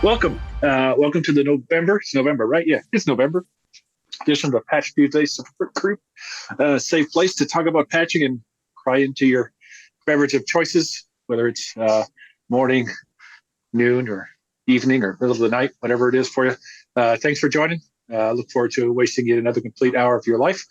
Welcome. Welcome to the November. It's November, right? Yeah, it's November edition of the Patch Tuesday support group. Safe place to talk about patching and cry into your beverage of choices, whether it's morning, noon, or evening, or middle of the night, whatever it is for you. Thanks for joining. Look forward to wasting yet another complete hour of your life.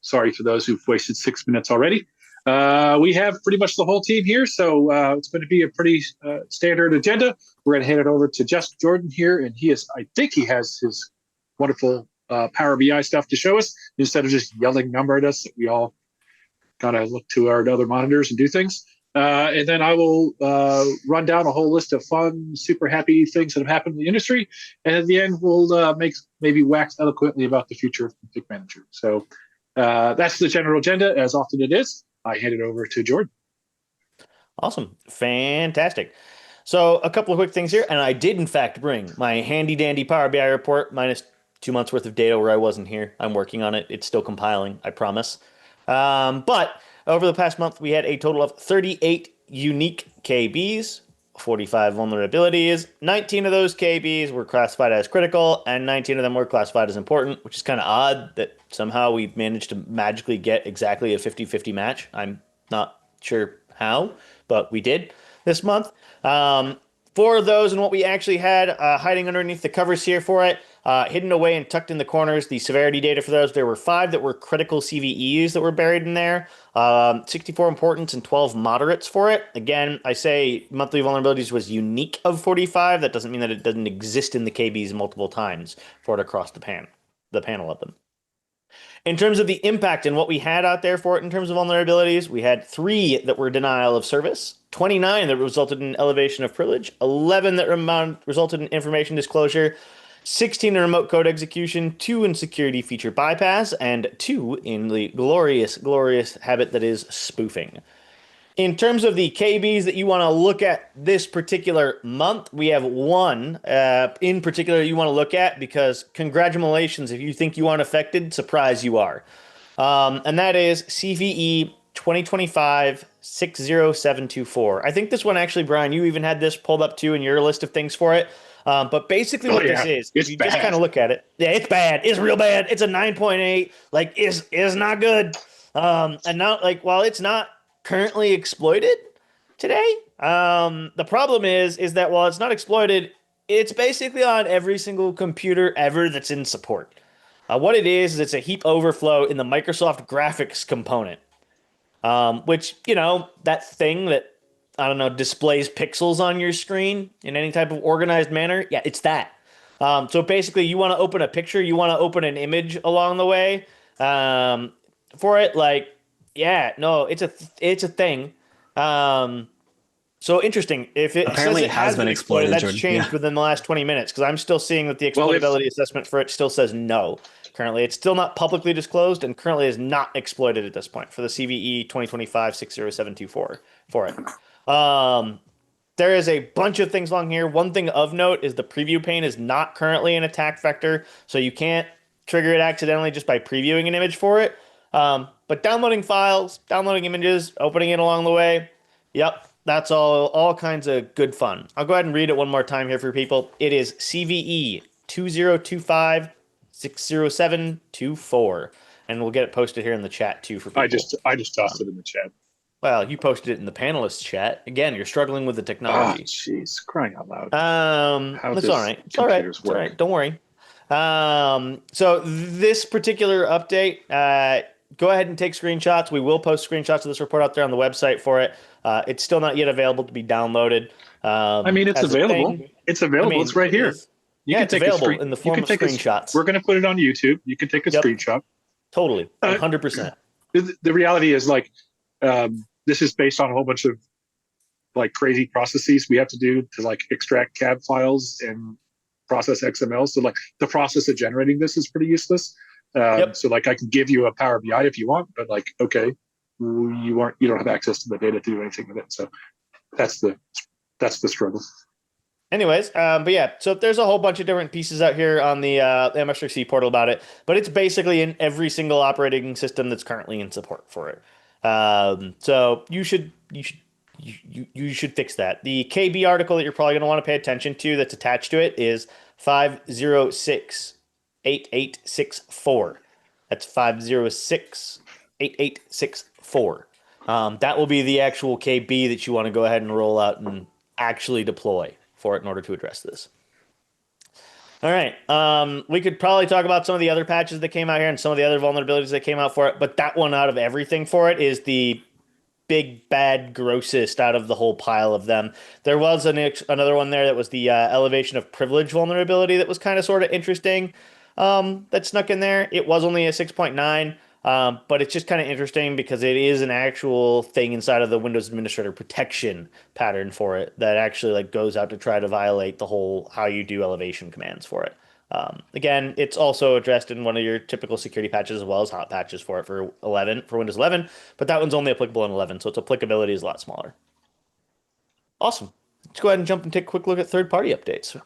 Sorry for those who've wasted 6 minutes already. We have pretty much the whole team here, so it's going to be a pretty standard agenda. We're going to hand it over to Just Jordan here, and I think he has his wonderful Power BI stuff to show us, instead of just yelling number at us that we all kind of look to our other monitors and do things. And then I will run down a whole list of fun, super happy things that have happened in the industry. And at the end, we'll maybe wax eloquently about the future of ConfigMgr. So that's the general agenda, as often it is. I hand it over to Jordan. Awesome. Fantastic. So a couple of quick things here. And I did, in fact, bring my handy dandy Power BI report minus 2 months worth of data where I wasn't here. I'm working on it. It's still compiling, I promise. But over the past month, we had a total of 38 unique KBs, 45 vulnerabilities. 19 of those KBs were classified as critical, and 19 of them were classified as important, which is kind of odd that somehow we managed to magically get exactly a 50-50 match. I'm not sure how, but we did this month. For those and what we actually had hiding underneath the covers here for it, hidden away and tucked in the corners, the severity data for those, there were 5 that were critical CVEs that were buried in there, 64 importance and 12 moderates for it. Again, I say monthly vulnerabilities was unique of 45. That doesn't mean that it doesn't exist in the KBs multiple times for it across the panel of them. In terms of the impact and what we had out there for it in terms of vulnerabilities, we had 3 that were denial of service, 29 that resulted in elevation of privilege, 11 that resulted in information disclosure, 16 in remote code execution, 2 in security feature bypass, and 2 in the glorious, glorious habit that is spoofing. In terms of the KBs that you want to look at this particular month, we have 1 in particular you want to look at, because congratulations, if you think you aren't affected, surprise you are. And that is CVE 2025-60724. I think this one actually, Brian, you even had this pulled up too in your list of things for it. But basically what this is, if you just kind of look at it, yeah, it's bad. It's real bad. It's a 9.8. Like, is not good. And now, like, while it's not currently exploited today, the problem is that while it's not exploited, it's basically on every single computer ever that's in support. What it is it's a heap overflow in the Microsoft graphics component, which, you know, that thing that, I don't know, displays pixels on your screen in any type of organized manner. Yeah, it's that. So basically, you want to open a picture, you want to open an image along the way for it. Like, yeah, no, it's a thing. So interesting. If it apparently says it has been exploited, that's changed within the last 20 minutes, because I'm still seeing that the exploitability assessment for it still says no. Currently, it's still not publicly disclosed, and currently is not exploited at this point for the CVE 2025-60724 for it. There is a bunch of things along here. One thing of note is the preview pane is not currently an attack vector, so you can't trigger it accidentally just by previewing an image for it. But downloading files, downloading images, opening it along the way, yep, that's all kinds of good fun. I'll go ahead and read it one more time here for people. It is CVE 2025-60724, and we'll get it posted here in the chat too for people. I just tossed it in the chat. Well, you posted it in the panelists chat. Again, you're struggling with the technology. Jeez, crying out loud. That's all right. It's all right. It's all right. Don't worry. So this particular update, go ahead and take screenshots. We will post screenshots of this report out there on the website for it. It's still not yet available to be downloaded. I mean, it's available. It's available. I mean, it's right here. It's available in the form of screenshots. We're going to put it on YouTube. You can take a screenshot. Totally. 100%. The reality is, like, this is based on a whole bunch of like crazy processes we have to do to like extract CAD files and process XML. So like the process of generating this is pretty useless. So like I can give you a Power BI if you want, but like, okay, you don't have access to the data to do anything with it. So that's the struggle. Anyways, but yeah, so there's a whole bunch of different pieces out here on the MSRC portal about it, but it's basically in every single operating system that's currently in support for it. So you should you should fix that. The KB article that you're probably going to want to pay attention to that's attached to it is 5068864. That's 5068864. That will be the actual KB that you want to go ahead and roll out and actually deploy for it in order to address this. All right. We could probably talk about some of the other patches that came out here and some of the other vulnerabilities that came out for it, but that one out of everything for it is the big, bad, grossest out of the whole pile of them. There was another one there that was the elevation of privilege vulnerability that was kind of sort of interesting that snuck in there. It was only a 6.9, but it's just kind of interesting because it is an actual thing inside of the Windows Administrator protection pattern for it that actually like goes out to try to violate the whole how you do elevation commands for it. Again, it's also addressed in one of your typical security patches as well as hot patches for it for Windows 11, but that one's only applicable in 11, so its applicability is a lot smaller. Awesome. Let's go ahead and jump and take a quick look at third-party updates.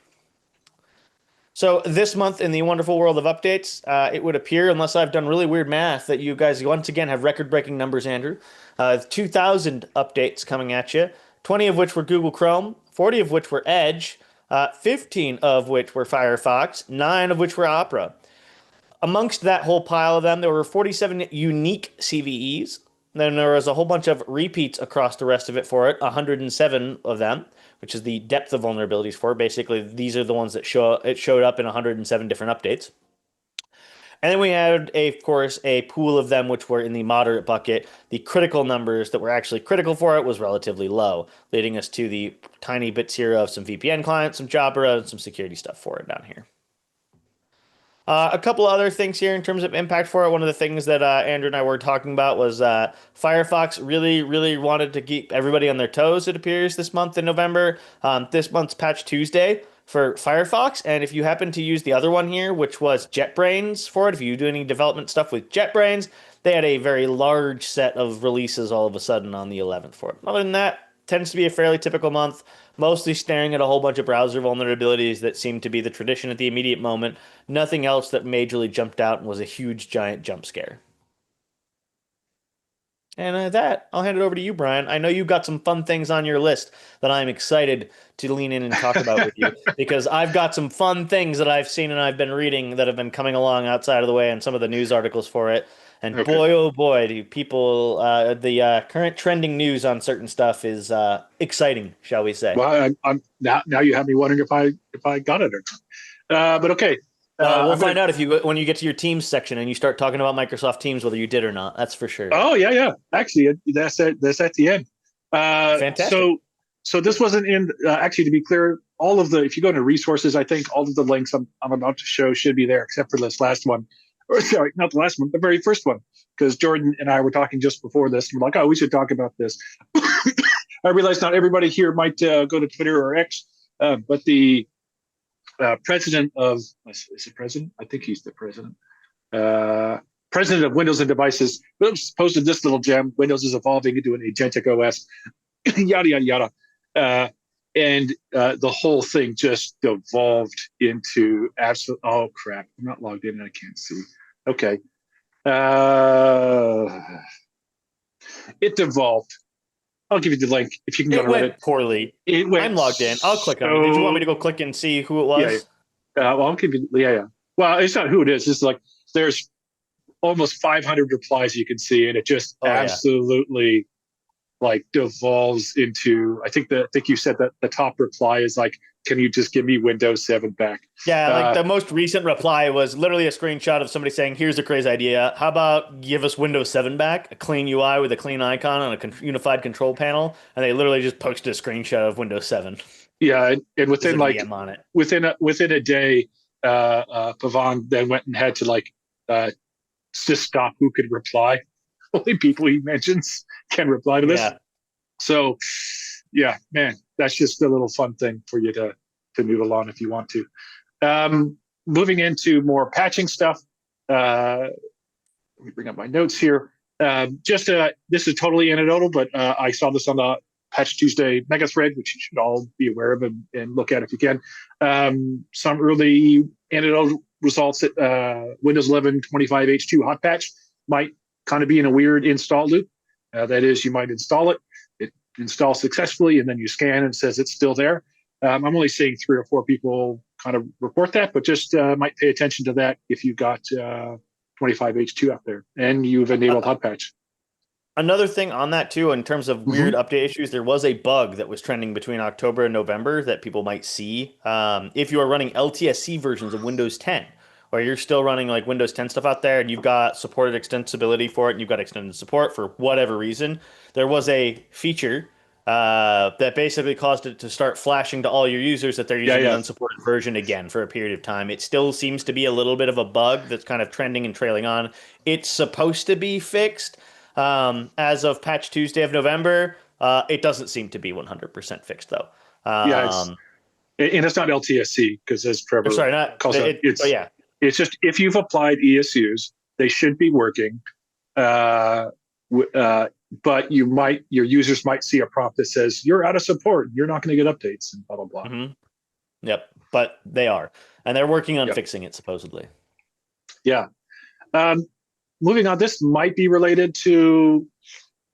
So this month in the wonderful world of updates, it would appear, unless I've done really weird math, that you guys once again have record-breaking numbers, Andrew. 2,000 updates coming at you, 20 of which were Google Chrome, 40 of which were Edge, 15 of which were Firefox, 9 of which were Opera. Amongst that whole pile of them, there were 47 unique CVEs. Then there was a whole bunch of repeats across the rest of it for it, 107 of them, which is the depth of vulnerabilities for it. Basically, these are the ones that showed up in 107 different updates. And then we had, of course, a pool of them which were in the moderate bucket. The critical numbers that were actually critical for it was relatively low, leading us to the tiny bits here of some VPN clients, some Jabra, and some security stuff for it down here. A couple other things here in terms of impact for it. One of the things that Andrew and I were talking about was Firefox really wanted to keep everybody on their toes, it appears, this month in November. This month's Patch Tuesday for Firefox, and if you happen to use the other one here, which was JetBrains for it, if you do any development stuff with JetBrains, they had a very large set of releases all of a sudden on the 11th for it. Other than that, tends to be a fairly typical month, mostly staring at a whole bunch of browser vulnerabilities that seem to be the tradition at the immediate moment. Nothing else that majorly jumped out and was a huge, giant jump scare. And that, I'll hand it over to you, Brian. I know you've got some fun things on your list that I'm excited to lean in and talk about with you, because I've got some fun things that I've seen and I've been reading that have been coming along outside of the way and some of the news articles for it. And okay, boy, oh boy, do people, the current trending news on certain stuff is exciting, shall we say. Well, I'm now you have me wondering if I got it or not. But okay. We'll find out when you get to your Teams section and you start talking about Microsoft Teams, whether you did or not. That's for sure. Oh yeah. Actually, that's at the end. Fantastic. So this wasn't in. Actually, to be clear, all of if you go into resources, I think all of the links I'm about to show should be there, except for this last one. Or sorry, not the last one, the very first one, because Jordan and I were talking just before this. And we're like, oh, we should talk about this. I realize not everybody here might go to Twitter or X, but the president of, is it president? I think he's the president. President of Windows and Devices posted this little gem: Windows is evolving into an agentic OS, yada, yada, yada. And the whole thing just devolved into absolute, oh crap, I'm not logged in and I can't see. Okay. It devolved. I'll give you the link if you can go to Reddit. It went poorly. I'm logged in. I'll click on it. Did you want me to go click and see who it was? Yeah. Well, I'll give you, yeah. Well, it's not who it is. It's like there's almost 500 replies you can see, and it just absolutely like devolves into. I think you said that the top reply is like, "Can you just give me Windows 7 back?" Yeah, like the most recent reply was literally a screenshot of somebody saying, "Here's a crazy idea. How about give us Windows 7 back? A clean UI with a clean icon on a unified control panel." And they literally just posted a screenshot of Windows 7. Yeah, and within within a day, Pavan then went and had to just stop who could reply. Only people he mentions can reply to this. Yeah. So, yeah, man, that's just a little fun thing for you to noodle on if you want to. Moving into more patching stuff. Let me bring up my notes here. This is totally anecdotal, but I saw this on the Patch Tuesday mega thread, which you should all be aware of and look at if you can. Some early anecdotal results at Windows 11 25H2 Hotpatch might kind of be in a weird install loop. That is, you might install it. It install successfully, and then you scan and it says it's still there. I'm only seeing 3 or 4 people kind of report that, but just might pay attention to that if you've got 25H2 out there and you've enabled Hotpatch. Another thing on that too, in terms of weird update issues, there was a bug that was trending between October and November that people might see. If you are running LTSC versions of Windows 10, or you're still running like Windows 10 stuff out there and you've got supported extensibility for it and you've got extended support for whatever reason, there was a feature that basically caused it to start flashing to all your users that they're using an unsupported version again for a period of time. It still seems to be a little bit of a bug that's kind of trending and trailing on. It's supposed to be fixed. As of Patch Tuesday of November, it doesn't seem to be 100% fixed though. And it's not LTSC because as Trevor calls out, it's just if you've applied ESUs, they should be working. But your users might see a prompt that says you're out of support, you're not going to get updates, and blah blah blah. Yep, but they are, and they're working on fixing it supposedly. Yeah. Moving on, this might be related to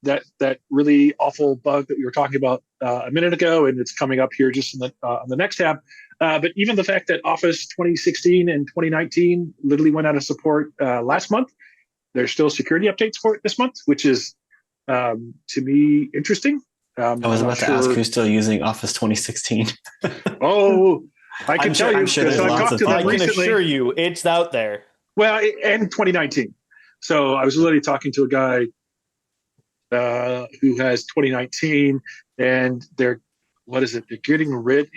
that really awful bug that we were talking about a minute ago, and it's coming up here just on the next tab. But even the fact that Office 2016 and 2019 literally went out of support last month, there's still security updates for it this month, which is to me interesting. I was about to ask who's still using Office 2016. Oh, I can tell you because I've talked to them recently. I can assure you, it's out there. Well, and 2019. So I was literally talking to a guy who has 2019, and they're getting rid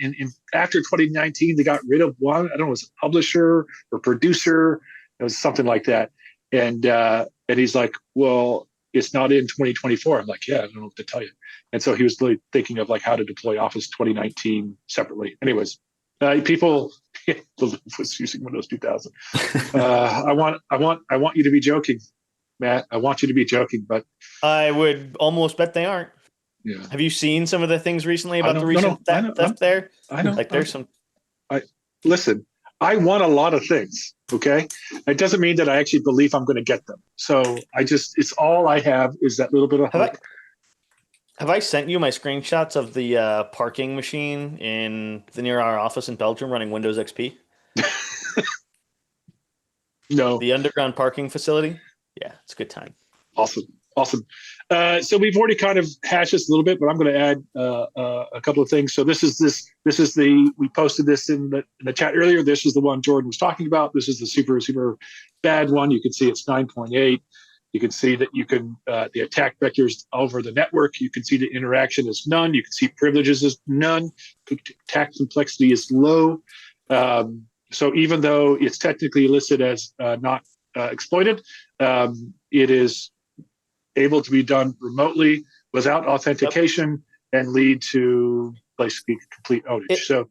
after 2019 they got rid of one. I don't know, it was a publisher or producer. It was something like that. And he's like, well, it's not in 2024. I'm like, yeah, I don't know what to tell you. And so he was really thinking of like how to deploy Office 2019 separately. Anyways, people was using Windows 2000. I want you to be joking, Matt. I want you to be joking, but I would almost bet they aren't. Yeah. Have you seen some of the things recently about the recent theft there? I know. Like there's some. Listen, I want a lot of things. Okay, it doesn't mean that I actually believe I'm going to get them. So it's all I have is that little bit of hope. Have I sent you my screenshots of the parking machine near our office in Belgium running Windows XP? No. The underground parking facility? Yeah, it's a good time. Awesome. So we've already kind of hashed this a little bit, but I'm going to add a couple of things. So this is we posted this in the chat earlier. This is the one Jordan was talking about. This is the super, super bad one. You can see it's 9.8. You can see that you can the attack vectors over the network. You can see the interaction is none. You can see privileges is none. Attack complexity is low. So even though it's technically listed as not exploited, it is able to be done remotely without authentication and lead to basically complete outage.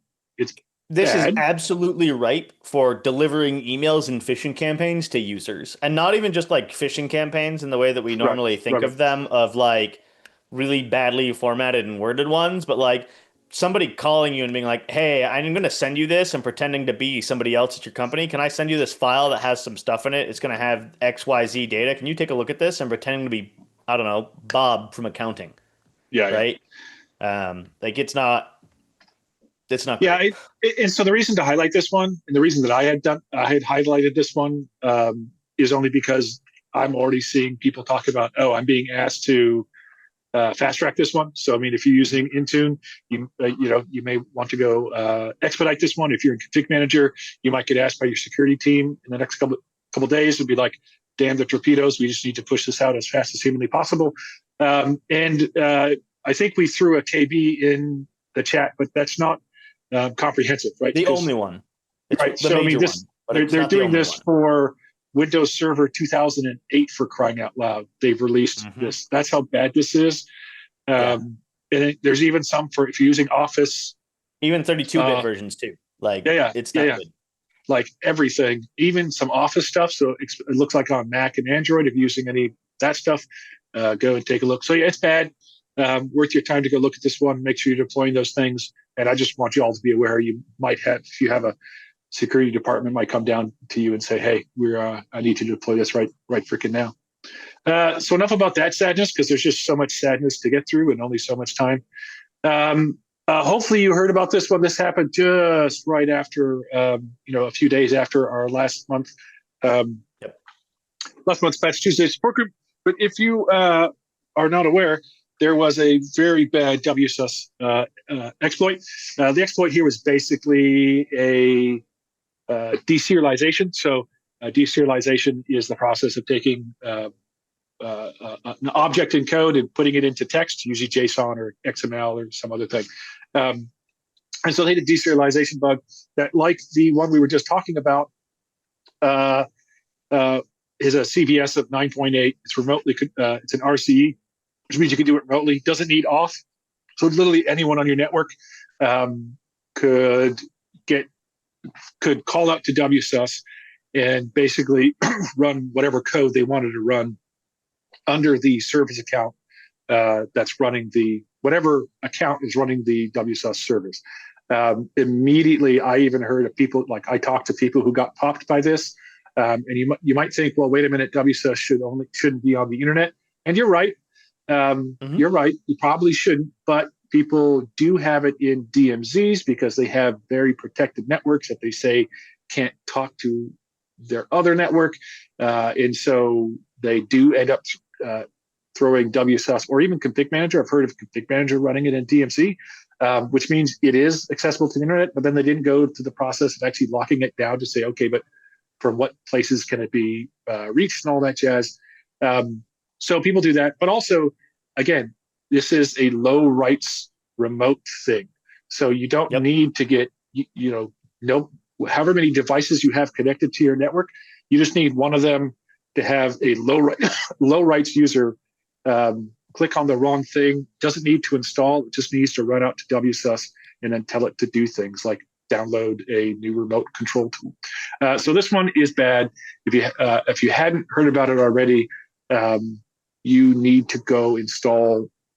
This is absolutely ripe for delivering emails and phishing campaigns to users, and not even just like phishing campaigns in the way that we normally think of them, of like really badly formatted and worded ones, but like somebody calling you and being like, hey, I'm going to send you this and pretending to be somebody else at your company. Can I send you this file that has some stuff in it? It's going to have XYZ data. Can you take a look at this? And pretending to be, I don't know, Bob from accounting. Yeah. Right. Like it's not. Yeah. And so the reason to highlight this one, and the reason that I had highlighted this one is only because I'm already seeing people talk about, I'm being asked to fast track this one. So, I mean, if you're using Intune, you may want to go expedite this one. If you're in ConfigMgr, you might get asked by your security team in the next couple days would be like, damn the torpedoes, we just need to push this out as fast as humanly possible. And I think we threw a KB in the chat, but that's not comprehensive, right? The only one. Right. So, I mean, they're doing this for Windows Server 2008 for crying out loud. They've released this. That's how bad this is. And there's even some for if you're using Office. Even 32-bit versions too. Like, it's not good. Like everything, even some Office stuff. So it looks like on Mac and Android, if you're using any of that stuff, go and take a look. So yeah, it's bad. Worth your time to go look at this one. Make sure you're deploying those things. And I just want you all to be aware you might have, if you have a security department might come down to you and say, hey, I need to deploy this right freaking now. So enough about that sadness, because there's just so much sadness to get through and only so much time. Hopefully you heard about this one. This happened just right after, a few days after our last month's Patch Tuesday support group. But if you are not aware, there was a very bad WSUS exploit. The exploit here was basically a deserialization. So deserialization is the process of taking an object in code and putting it into text, usually JSON or XML or some other thing. And so they had a deserialization bug that, like the one we were just talking about, is a CVS of 9.8. It's remotely, it's an RCE, which means you can do it remotely. Doesn't need auth. So literally anyone on your network could call out to WSUS and basically run whatever code they wanted to run under the service account that's running whatever account is running the WSUS service. Immediately, I even heard of people, like I talked to people who got popped by this. And you might think, well, wait a minute, WSUS shouldn't be on the internet. And you're right. You're right. You probably shouldn't, but people do have it in DMZs because they have very protected networks that they say can't talk to their other network. And so they do end up throwing WSUS or even ConfigMgr. I've heard of ConfigMgr running it in DMZ, which means it is accessible to the internet, but then they didn't go to the process of actually locking it down to say, okay, but from what places can it be reached and all that jazz. So people do that. But also, again, this is a low rights remote thing. So you don't need to get, however many devices you have connected to your network, you just need one of them to have a low rights user click on the wrong thing. Doesn't need to install. It just needs to run out to WSUS and then tell it to do things like download a new remote control tool. So this one is bad. If you hadn't heard about it already, you need to go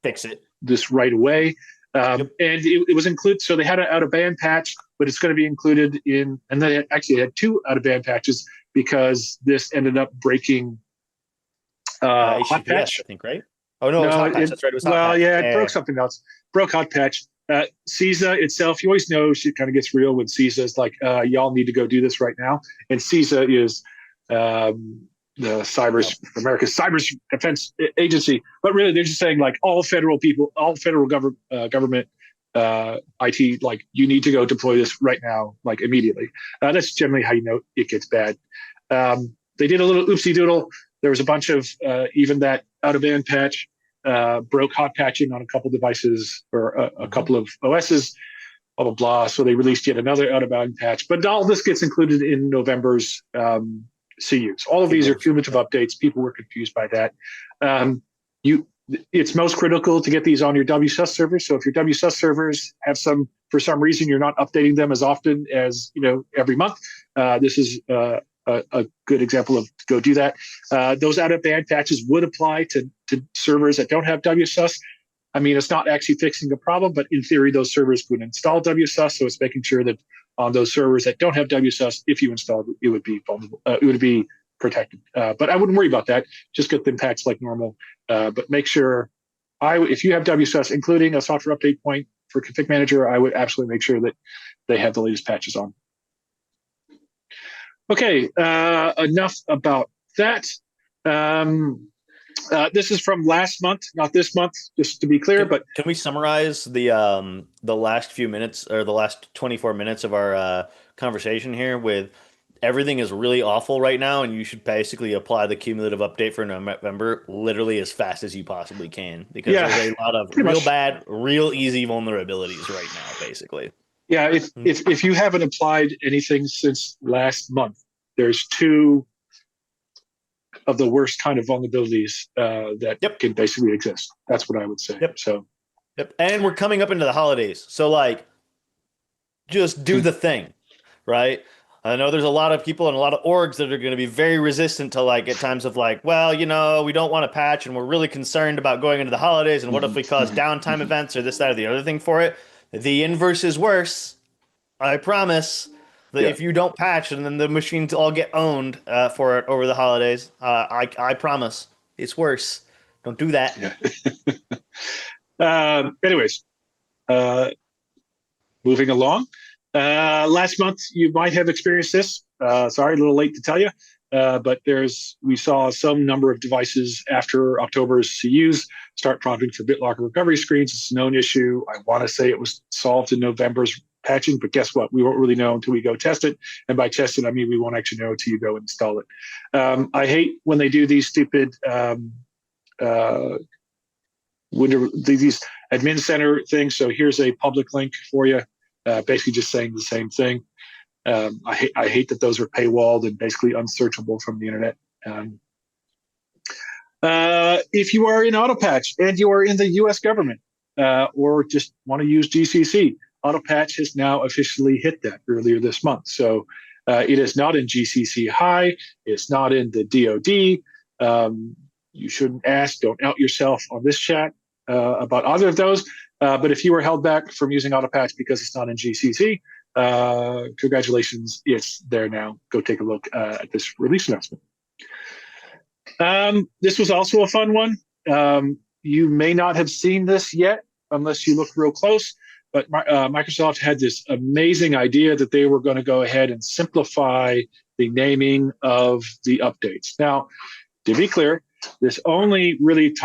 fix it this right away. And it was included. So they had an out of band patch, but it's going to be included in. And they actually had two out of band patches because this ended up breaking Hotpatch. I think, right? Oh no, it was Hotpatch. That's right. It was Hotpatch. Well, yeah, it broke something else. Broke Hotpatch. CISA itself, you always know shit kind of gets real when CISA is like, y'all need to go do this right now. And CISA is America's Cyber Defense Agency. But really, they're just saying like all federal government IT, like you need to go deploy this right now, like immediately. That's generally how you know it gets bad. They did a little oopsie doodle. There was a bunch of even that out of band patch. Broke hot patching on a couple devices or a couple of OSs, blah, blah, blah. So they released yet another out-of-bound patch. But all this gets included in November's CUs. All of these are cumulative updates. People were confused by that. It's most critical to get these on your WSUS servers. So if your WSUS servers have for some reason, you're not updating them as often as, every month, this is a good example of go do that. Those out-of-band patches would apply to servers that don't have WSUS. I mean, it's not actually fixing a problem, but in theory, those servers could install WSUS. So it's making sure that on those servers that don't have WSUS, if you installed it, it would be vulnerable. It would be protected. But I wouldn't worry about that. Just get them patched like normal. But make sure, if you have WSUS, including a software update point for ConfigMgr, I would absolutely make sure that they have the latest patches on. Okay, enough about that. This is from last month, not this month, just to be clear. But can we summarize the last few minutes or the last 24 minutes of our conversation here with everything is really awful right now, and you should basically apply the cumulative update for November literally as fast as you possibly can because there's a lot of bad, real easy vulnerabilities right now, basically. Yeah, if you haven't applied anything since last month, there's two of the worst kind of vulnerabilities that can basically exist. That's what I would say. And we're coming up into the holidays, so just do the thing, right? I know there's a lot of people and a lot of orgs that are going to be very resistant to at times of we don't want to patch and we're really concerned about going into the holidays and what if we cause downtime events or this, that, or the other thing for it. The inverse is worse. I promise that if you don't patch and then the machines all get owned for it over the holidays, I promise It's worse. Don't do that. Yeah. Anyways, moving along. Last month, you might have experienced this. Sorry, a little late to tell you, but we saw some number of devices after October's CUs start prompting for BitLocker recovery screens. It's a known issue. I want to say it was solved in November's patching, but guess what? We won't really know until we go test it. And by test it, I mean we won't actually know until you go install it. I hate when they do these stupid these admin center things. So here's a public link for you, basically just saying the same thing. I hate that those are paywalled and basically unsearchable from the internet. If you are in Autopatch and you are in the U.S. government or just want to use GCC, Autopatch has now officially hit that earlier this month. So it is not in GCC High. It's not in the DoD. You shouldn't ask. Don't out yourself on this chat about either of those. But if you were held back from using Autopatch because it's not in GCC, congratulations, it's there now. Go take a look at this release announcement. This was also a fun one. You may not have seen this yet unless you look real close, but Microsoft had this amazing idea that they were going to go ahead and simplify the naming of the updates. Now, to be clear, this only really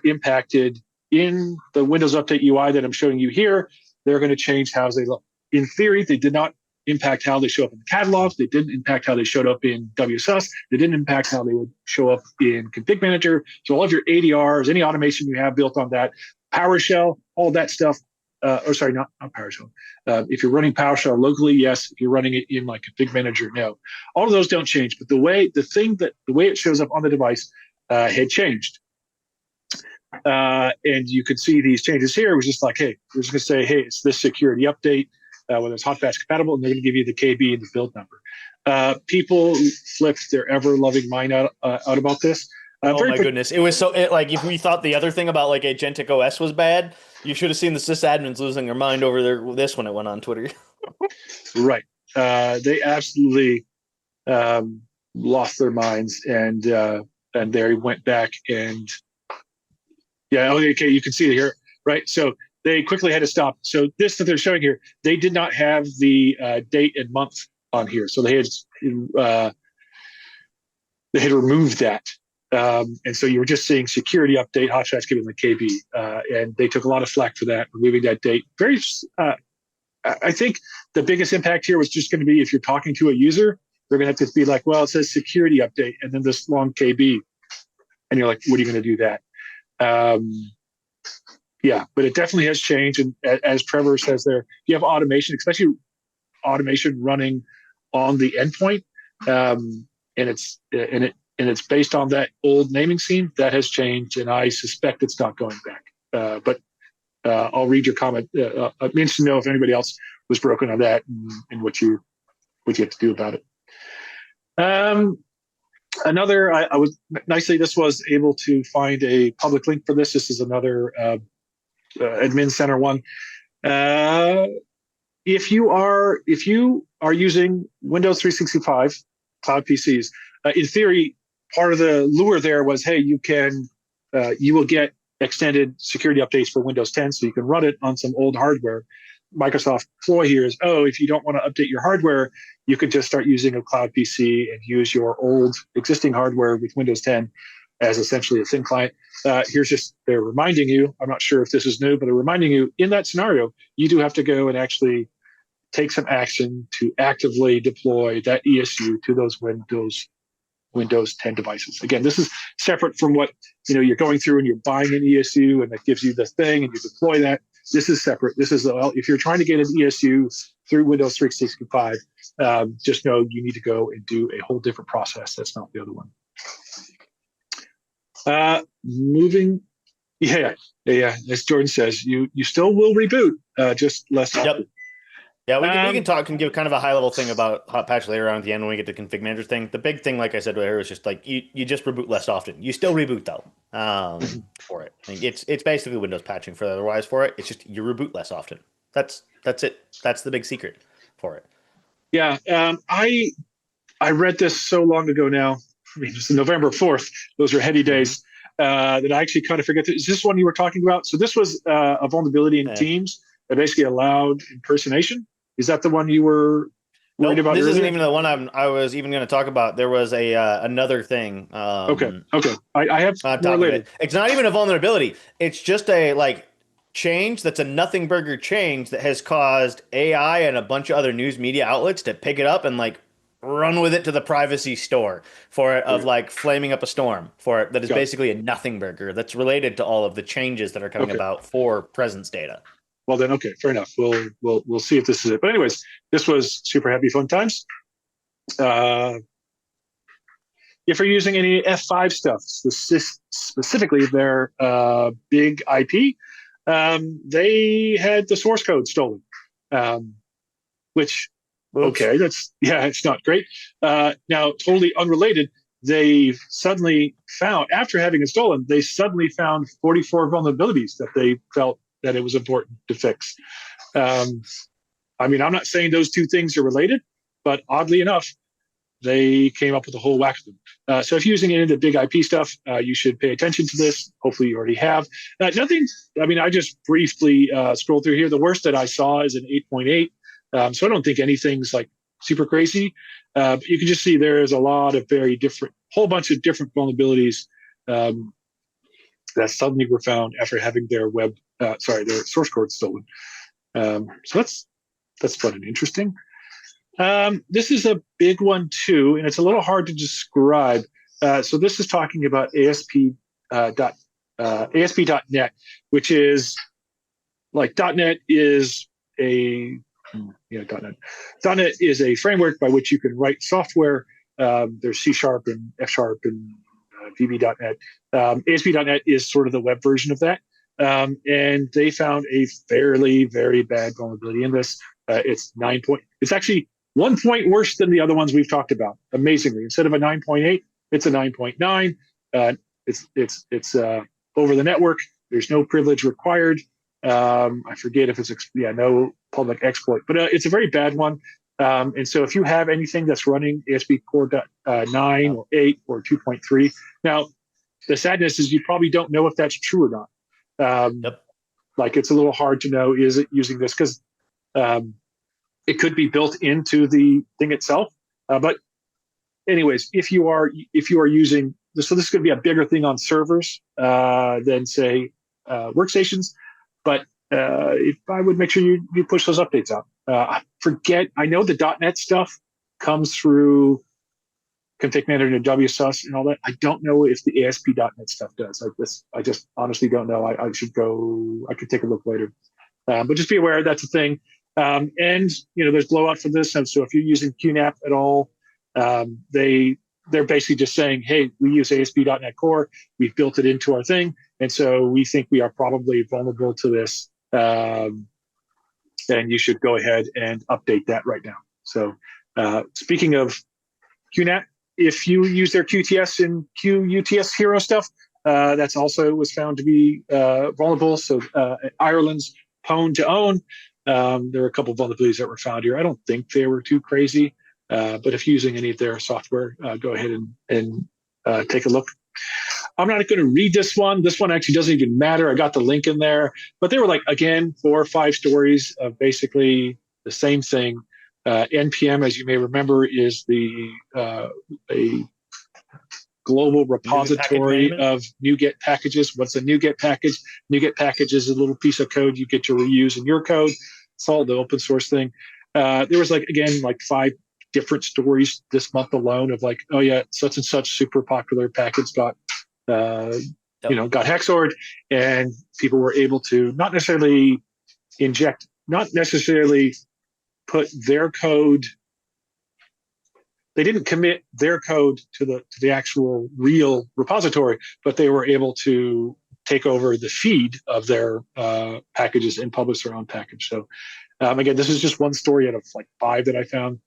impacted in the Windows Update UI that I'm showing you here. They're going to change how they look. In theory, they did not impact how they show up in the catalogs. They didn't impact how they showed up in WSUS. They didn't impact how they would show up in ConfigMgr. So all of your ADRs, any automation you have built on that, PowerShell, all that stuff. Not PowerShell. If you're running PowerShell locally, yes. If you're running it in like ConfigMgr, no. All of those don't change. But the way it shows up on the device had changed. And you could see these changes here. It was just like, hey, we're just going to say, hey, it's this security update, whether it's Hotpatch compatible, and they're going to give you the KB and the build number. People flipped their ever-loving mind out about this. Oh my goodness. It was so, if we thought the other thing about like Agentic OS was bad, you should have seen the sysadmins losing their mind over this when it went on Twitter. Right. They absolutely lost their minds, and they went back and okay, you can see it here, right? So they quickly had to stop. So this that they're showing here, they did not have the date and month on here, so they had removed that. And so you were just seeing security update, Hotpatch given the KB, and they took a lot of flack for that, removing that date. I think the biggest impact here was just going to be if you're talking to a user, they're going to have to be like, well, it says security update and then this long KB, and you're like, what are you going to do that? But it definitely has changed. And as Trevor says there, you have automation, especially automation running on the endpoint, and it's based on that old naming scheme that has changed, and I suspect it's not going back. But I'll read your comment. I'm interested to know if anybody else was broken on that and what you have to do about it. Another, I was nicely, this was able to find a public link for this. This is another admin center one. If you are using Windows 365 cloud PCs, in theory, part of the lure there was, hey, you will get extended security updates for Windows 10, so you can run it on some old hardware. Microsoft ploy here is, if you don't want to update your hardware, you could just start using a cloud PC and use your old existing hardware with Windows 10 as essentially a thin client. They're reminding you, I'm not sure if this is new, but they're reminding you in that scenario, you do have to go and actually take some action to actively deploy that ESU to those Windows 10 devices. Again, this is separate from what you're going through and you're buying an ESU and that gives you the thing and you deploy that. This is separate. This is, if you're trying to get an ESU through Windows 365, just know you need to go and do a whole different process. That's not the other one. Moving, as Jordan says, you still will reboot, just less often. Yep. Yeah, we can talk and give kind of a high level thing about Hotpatch later on at the end when we get to the ConfigMgr thing. The big thing, like I said earlier, is just like you just reboot less often. You still reboot though for it. I mean, it's basically Windows patching for otherwise for it. It's just you reboot less often. That's it. That's the big secret for it. Yeah, I read this so long ago now I mean, it's November 4th. Those are heady days. That I actually kind of forget. Is this one you were talking about? So this was a vulnerability in Teams that basically allowed impersonation. Is that the one you were worried about this earlier? isn't even the one I was even going to talk about. There was a another thing. Okay. I have more later. It's not even a vulnerability. It's just a change that's a nothing burger change that has caused AI and a bunch of other news media outlets to pick it up and run with it to the privacy store for it of flaming up a storm for it that is basically a nothing burger that's related to all of the changes that are coming about for presence data. Well then, okay, fair enough. We'll see if this is it. But anyways, this was super happy fun times. If you're using any F5 stuff, specifically their big IP, they had the source code stolen, which okay, it's not great. Now, totally unrelated, they suddenly found, after having it stolen, they suddenly found 44 vulnerabilities that they felt that it was important to fix. I mean, I'm not saying those two things are related, but oddly enough, they came up with a whole whack of them. So if you're using any of the big IP stuff, you should pay attention to this. Hopefully you already have. Nothing, I mean, I just briefly scrolled through here. The worst that I saw is an 8.8. So I don't think anything's super crazy. But you can just see there's a lot of whole bunch of different vulnerabilities that suddenly were found after having their their source code stolen. So that's fun and interesting. This is a big one too, and it's a little hard to describe. So this is talking about ASP.NET, which is .NET is .NET is a framework by which you can write software. There's C# and F# and VB.NET. ASP.NET is sort of the web version of that. And they found a very bad vulnerability in this. It's actually 1 point worse than the other ones we've talked about. Amazingly, instead of a 9.8, it's a 9.9. It's over the network. There's no privilege required. I forget if it's no public exploit, but it's a very bad one. And so if you have anything that's running ASP Core 9 or 8 or 2.3, now the sadness is you probably don't know if that's true or not. It's a little hard to know, is it using this? Because it could be built into the thing itself. But anyways, if you are using this, so this is going to be a bigger thing on servers than say workstations. But if I would make sure you push those updates out. I know the .NET stuff comes through ConfigMgr and WSUS and all that. I don't know if the ASP.NET stuff does. I just honestly don't know. I could take a look later. But just be aware that's a thing. And there's blowout for this. And so if you're using QNAP at all, they're basically just saying, hey, we use ASP.NET Core. We've built it into our thing. And so we think we are probably vulnerable to this. And you should go ahead and update that right now. So speaking of QNAP, if you use their QTS and QUTS hero stuff, that's also was found to be vulnerable. So Ireland's Pwn to Own, there were a couple of vulnerabilities that were found here. I don't think they were too crazy, but if you're using any of their software, go ahead and take a look. I'm not going to read this one. This one actually doesn't even matter. I got the link in there, but they were again, 4 or 5 stories of basically the same thing. NPM, as you may remember, is a global repository of NuGet packages. What's a NuGet package? NuGet package is a little piece of code you get to reuse in your code. It's all the open source thing. There was 5 different stories this month alone of such and such super popular package got hexored, and people were able to not necessarily put their code. They didn't commit their code to the actual real repository, but they were able to take over the feed of their packages and publish their own package. So again, this is just one story out of 5 that I found.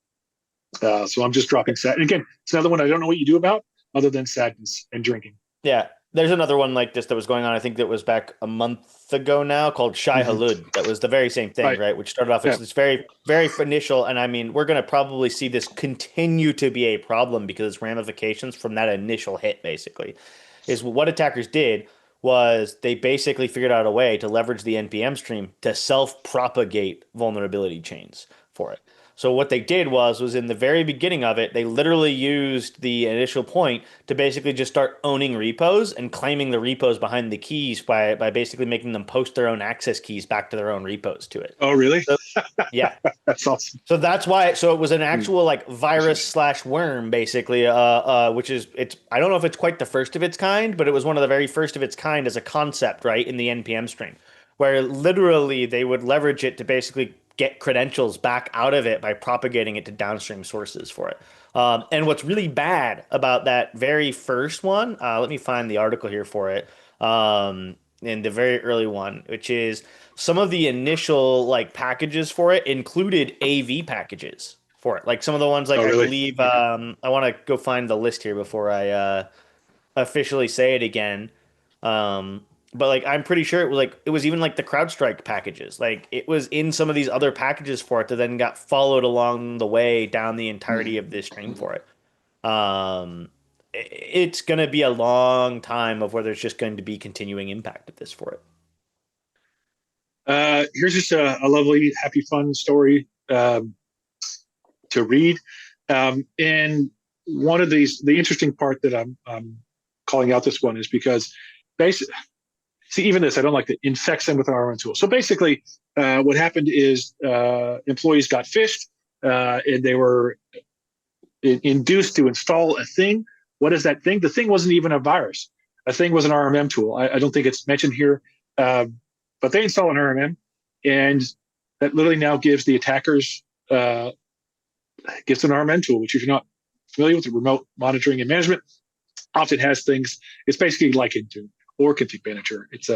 So I'm just dropping sad. And again, it's another one I don't know what you do about other than sadness and drinking. Yeah. There's another one like this that was going on. I think that was back a month ago now, called Shai Halud. That was the very same thing, right? Which started off as this very, very initial. And I mean, we're going to probably see this continue to be a problem because it's ramifications from that initial hit, basically. Is what attackers did was they basically figured out a way to leverage the NPM stream to self-propagate vulnerability chains for it. So what they did was in the very beginning of it, they literally used the initial point to basically just start owning repos and claiming the repos behind the keys by basically making them post their own access keys back to their own repos to it. Oh, really? So, yeah. That's awesome. So that's why. So it was an actual like virus/worm, basically. Which is I don't know if it's quite the first of its kind, but it was one of the very first of its kind as a concept, right, in the NPM stream, where literally they would leverage it to basically get credentials back out of it by propagating it to downstream sources for it. And what's really bad about that very first one, let me find the article here for it. In the very early one, which is some of the initial like packages for it included AV packages for it. Like some of the ones like I believe I want to go find the list here before I officially say it again. But like I'm pretty sure it was even like the CrowdStrike packages. Like it was in some of these other packages for it that then got followed along the way down the entirety of this stream for it. It's going to be a long time of where there's just going to be continuing impact of this for it. Here's just a lovely, happy, fun story to read. And one of these, the interesting part that I'm calling out this one is because basically, see, even this, I don't like to infect them with an RMM tool. So basically, what happened is employees got phished and they were induced to install a thing. What is that thing? The thing wasn't even a virus. A thing was an RMM tool. I don't think it's mentioned here, but they install an RMM, and that literally now gives the attackers gives an RMM tool, which if you're not familiar with, the remote monitoring and management, often has things. It's basically like Intune or Config Manager. It's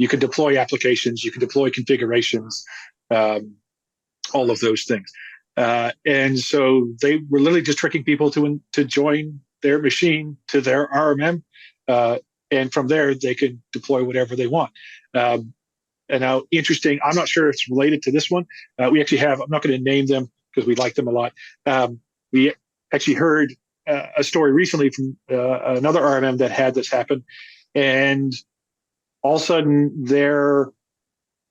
you can deploy applications, you can deploy configurations, all of those things. And so they were literally just tricking people to join their machine to their RMM, and from there they can deploy whatever they want. And now, interesting, I'm not sure if it's related to this one. We actually have, I'm not going to name them because we like them a lot. We actually heard a story recently from another RMM that had this happen, and all of a sudden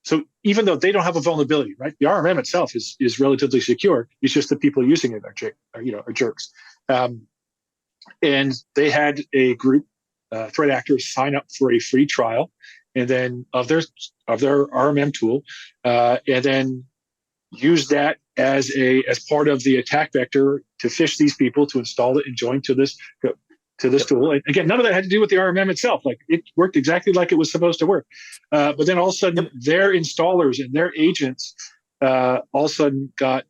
so even though they don't have a vulnerability, right? The RMM itself is relatively secure. It's just the people using it are jerks. And they had a group, threat actors, sign up for a free trial, and then of their RMM tool, and then use that as part of the attack vector to phish these people to install it and join to this tool. And again, none of that had to do with the RMM itself. Like it worked exactly like it was supposed to work. But then all of a sudden, their installers and their agents all of a sudden got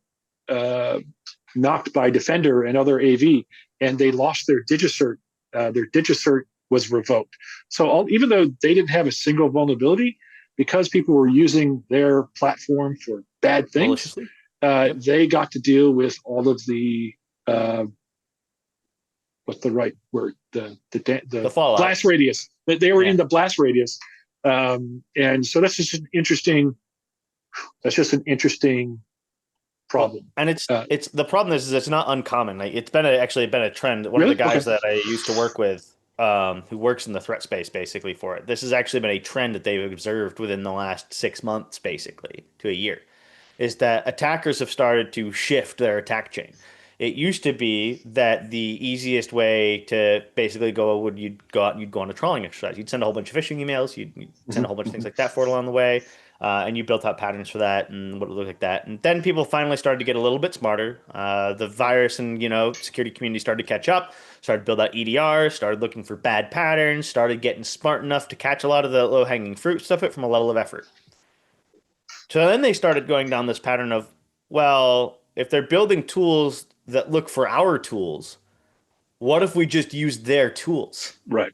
knocked by Defender and other AV, and they lost their DigiCert. Their DigiCert was revoked. So even though they didn't have a single vulnerability, because people were using their platform for bad things, they got to deal with all of the what's the right word? The blast radius. They were in the blast radius, and so that's just an interesting problem. And it's the problem is it's not uncommon. Like it's actually been a trend. One of the guys that I used to work with, who works in the threat space basically for it, this has actually been a trend that they've observed within the last 6 months, basically to a year, is that attackers have started to shift their attack chain. It used to be that the easiest way to basically you'd go out and you'd go on a trawling exercise. You'd send a whole bunch of phishing emails. You'd send a whole bunch of things like that for it along the way. And you built out patterns for that and what it looked like that. And then people finally started to get a little bit smarter. The virus and security community started to catch up, started to build out EDR, started looking for bad patterns, started getting smart enough to catch a lot of the low-hanging fruit stuff it from a level of effort. So then they started going down this pattern of, well, if they're building tools that look for our tools, what if we just use their tools? Right.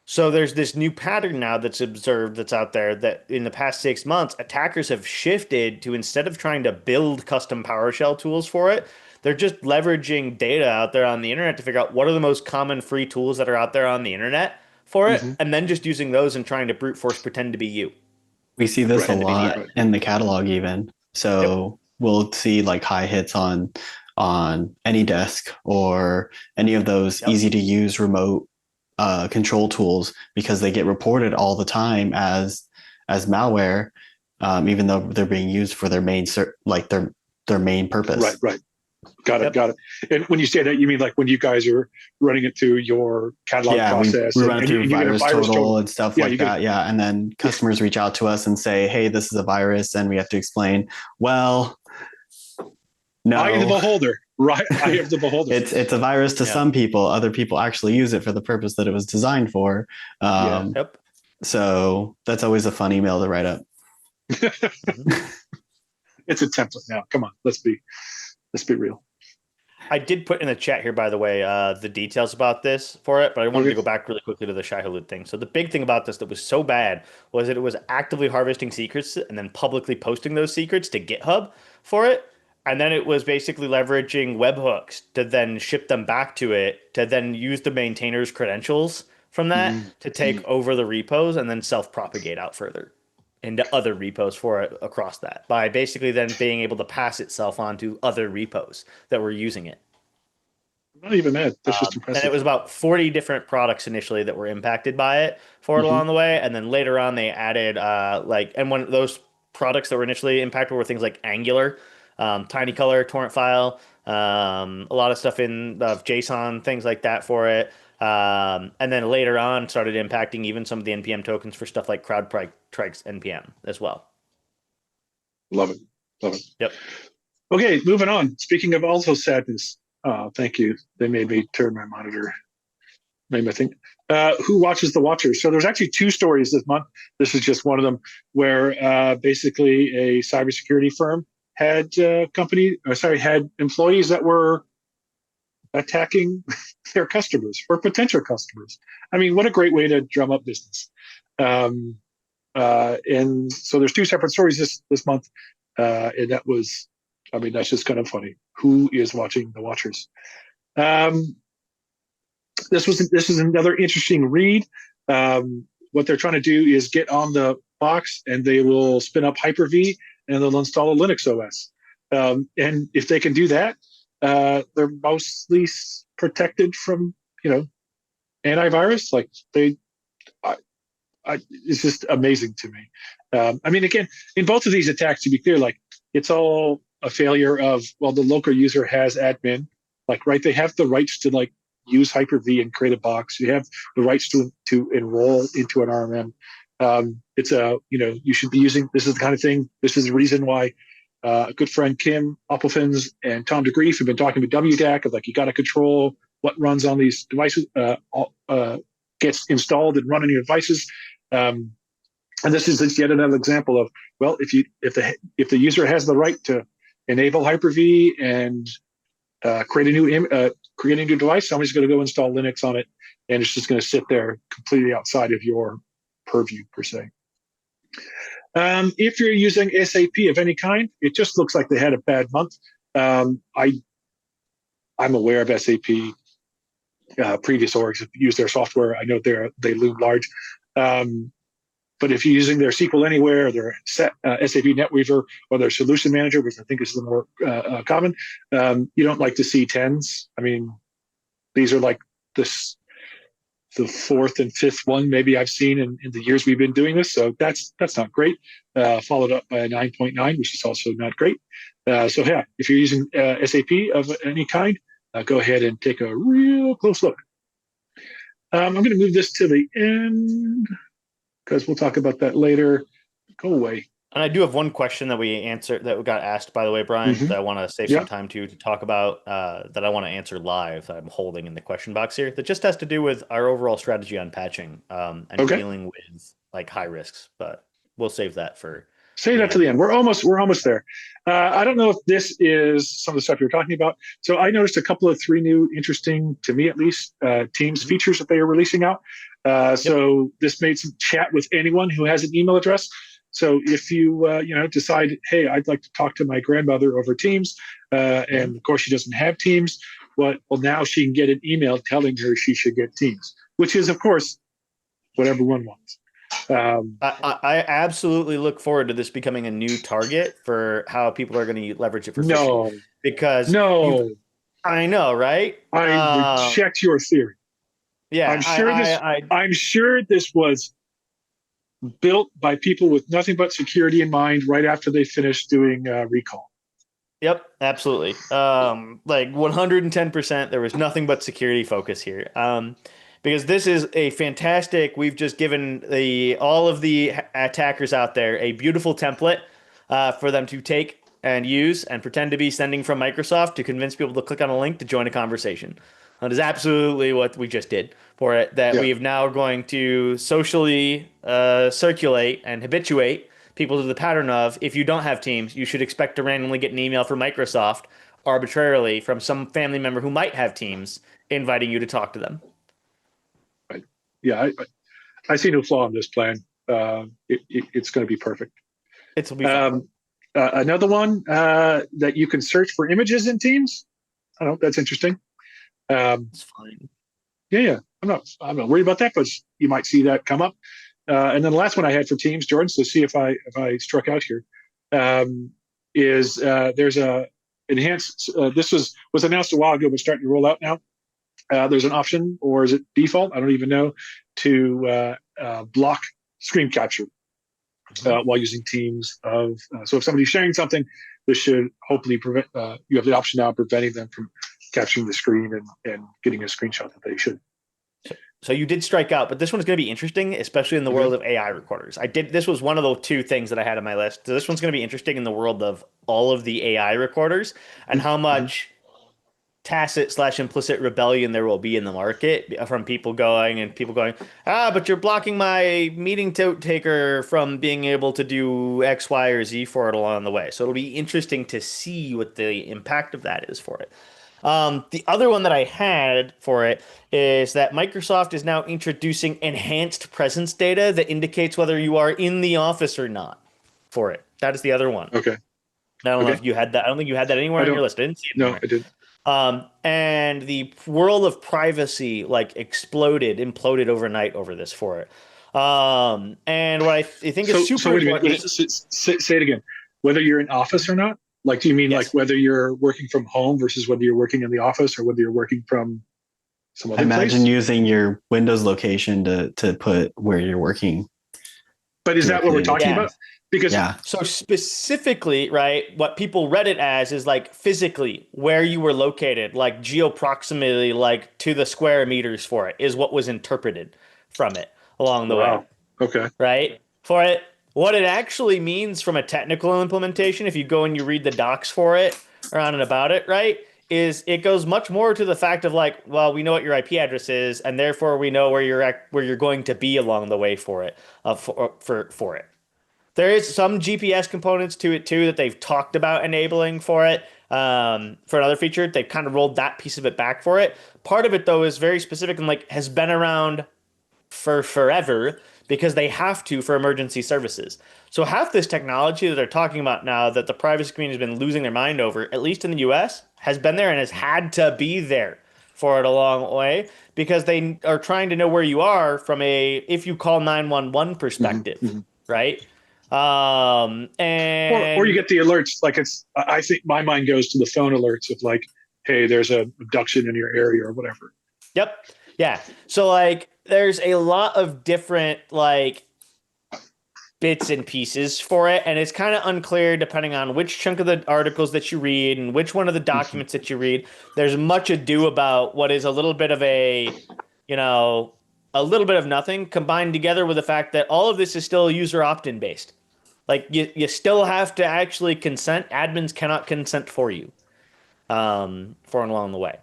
So there's this new pattern now that's observed that's out there that in the past 6 months, attackers have shifted to, instead of trying to build custom PowerShell tools for it, They're just leveraging data out there on the internet to figure out what are the most common free tools that are out there on the internet for it, and then just using those and trying to brute force pretend to be you. We see this a Right. lot Right. in the catalog even. So we'll see like high hits on AnyDesk or any of those easy to use remote control tools because they get reported all the time as malware, even though they're being used for their main their main purpose. Right. Got it. And when you say that, you mean like when you guys are running it through your catalog process? We run it through and you get a virus total and stuff like that. Yeah. And then customers reach out to us and say, hey, this is a virus. And we have to explain, well, no. I am the beholder, right? I am the beholder. It's a virus to some people. Other people actually use it for the purpose that it was designed for. So that's always a fun email to write up. It's a template now. Come on, let's be real. I did put in the chat here, by the way, the details about this for it, but I wanted to go back really quickly to the Shai-Hulud thing. So the big thing about this that was so bad was that it was actively harvesting secrets and then publicly posting those secrets to GitHub for it. And then it was basically leveraging webhooks to then ship them back to it, to then use the maintainer's credentials from that to take over the repos and then self-propagate out further into other repos for it across that by basically then being able to pass itself on to other repos that were using it. Not even mad. That's just impressive. And it was about 40 different products initially that were impacted by it for it along the way. And then later on they added and one of those products that were initially impacted were things like Angular, Tiny Color, torrent file, a lot of stuff in JSON, things like that for it. And then later on started impacting even some of the NPM tokens for stuff like CrowdStrike's NPM as well. Love it. Yep. Okay, moving on. Speaking of also sadness, thank you. They made me turn my monitor. Made me think. Who watches the Watchers? So there's actually two stories this month. This is just one of them where basically a cybersecurity firm had had employees that were attacking their customers or potential customers. I mean, what a great way to drum up business. And so there's two separate stories this month. And that's just kind of funny. Who is watching the Watchers? This is another interesting read. What they're trying to do is get on the box and they will spin up Hyper-V and they'll install a Linux OS. And if they can do that, they're mostly protected from, antivirus. Like it's just amazing to me. I mean, again, in both of these attacks, to be clear, like it's all a failure of, the local user has admin, right? They have the rights to use Hyper-V and create a box. You have the rights to enroll into an RMM. It's you should be using, this is the kind of thing, this is the reason why a good friend Kim Oppelfins and Tom DeGrief have been talking with WDAC of you got to control what runs on these devices, gets installed and run on your devices. And this is yet another example of, if the user has the right to enable Hyper-V and create a new device, somebody's going to go install Linux on it, and it's just going to sit there completely outside of your purview per se. If you're using SAP of any kind, it just looks like they had a bad month. I'm aware of SAP. Previous orgs have used their software. I know they loom large. But if you're using their SQL Anywhere, their SAP NetWeaver, or their Solution Manager, which I think is the more common, you don't like to see tens. I mean, these are like the fourth and fifth one maybe I've seen in the years we've been doing this. So that's not great. Followed up by a 9.9, which is also not great. So yeah, if you're using SAP of any kind, go ahead and take a real close look. I'm going to move this to the end because we'll talk about that later. Go away. And I do have one question that we got asked, by the way, Brian, that I want to save some time to talk about, that I want to answer live, that I'm holding in the question box here, that just has to do with our overall strategy on patching and dealing with high risks. But we'll save that for that to the end. We're almost there. I don't know if this is some of the stuff you're talking about. So I noticed a couple of 3 new, interesting to me at least, Teams features that they are releasing out. So this made some chat with anyone who has an email address. So if you decide, hey, I'd like to talk to my grandmother over Teams, and of course she doesn't have Teams, well now she can get an email telling her she should get Teams, which is of course what everyone wants. I absolutely look forward to this becoming a new target for how people are going to leverage it for no, phishing. Because no, I know, right? I reject your theory. Yeah, I'm sure this was built by people with nothing but security in mind right after they finished doing recall. Yep, absolutely. Like 110%, there was nothing but security focus here. Because this is a fantastic, we've just given all of the attackers out there a beautiful template for them to take and use and pretend to be sending from Microsoft to convince people to click on a link to join a conversation. That is absolutely what we just did for it, that we have now going to socially circulate and habituate people to the pattern of, if you don't have Teams, you should expect to randomly get an email from Microsoft arbitrarily from some family member who might have Teams inviting you to talk to them. Right. Yeah, I see no flaw in this plan. It's going to be perfect. It's will be fun. Another one that you can search for images in Teams. I don't know. That's interesting. It's fine. Yeah. I'm not worried about that, but you might see that come up. And then the last one I had for Teams, Jordan, so see if I struck out here, is there's a enhanced. This was announced a while ago, but starting to roll out now. There's an option, or is it default? I don't even know, to block screen capture while using Teams. So if somebody's sharing something, this should hopefully prevent. You have the option now preventing them from capturing the screen and getting a screenshot that they should. So you did strike out, but this one's going to be interesting, especially in the world of AI recorders. This was one of the two things that I had on my list. So this one's going to be interesting in the world of all of the AI recorders and how much tacit/implicit rebellion there will be in the market from people going, but you're blocking my meeting taker from being able to do X, Y, or Z for it along the way. So it'll be interesting to see what the impact of that is for it. The other one that I had for it is that Microsoft is now introducing enhanced presence data that indicates whether you are in the office or not for it. That is the other one. Okay. I don't know if you had that. I don't think you had that anywhere on your list. I didn't see it. No, I didn't. And the world of privacy imploded overnight over this for it. And what I think is super important. Say it again. Whether you're in office or not? Like, do you mean like whether you're working from home versus whether you're working in the office or whether you're working from some other place? Imagine using your Windows location to put where you're working. But is that what we're talking about? Because so specifically, right, what people read it as is like physically where you were located, like geoproximity, like to the square meters for it is what was interpreted from it along the way. Okay. Right? For it. What it actually means from a technical implementation, if you go and you read the docs for it around and about it, right, is it goes much more to the fact of like, well, we know what your IP address is, and therefore we know where you're going to be along the way for it, for it. There is some GPS components to it too that they've talked about enabling for it. For another feature, they've kind of rolled that piece of it back for it. Part of it though is very specific and like has been around for forever, because they have to for emergency services. So half this technology that they're talking about now that the privacy community has been losing their mind over, at least in the US, has been there and has had to be there for it a long way, because they are trying to know where you are from if you call 911 perspective, right? And or you get the alerts, like I think my mind goes to the phone alerts of like, hey, there's a abduction in your area or whatever. Yep. Yeah. So like there's a lot of different like bits and pieces for it, and it's kind of unclear depending on which chunk of the articles that you read and which one of the documents that you read. There's much ado about what is a little bit of a little bit of nothing combined together with the fact that all of this is still user opt-in based. Like you still have to actually consent. Admins cannot consent for you for and along the way.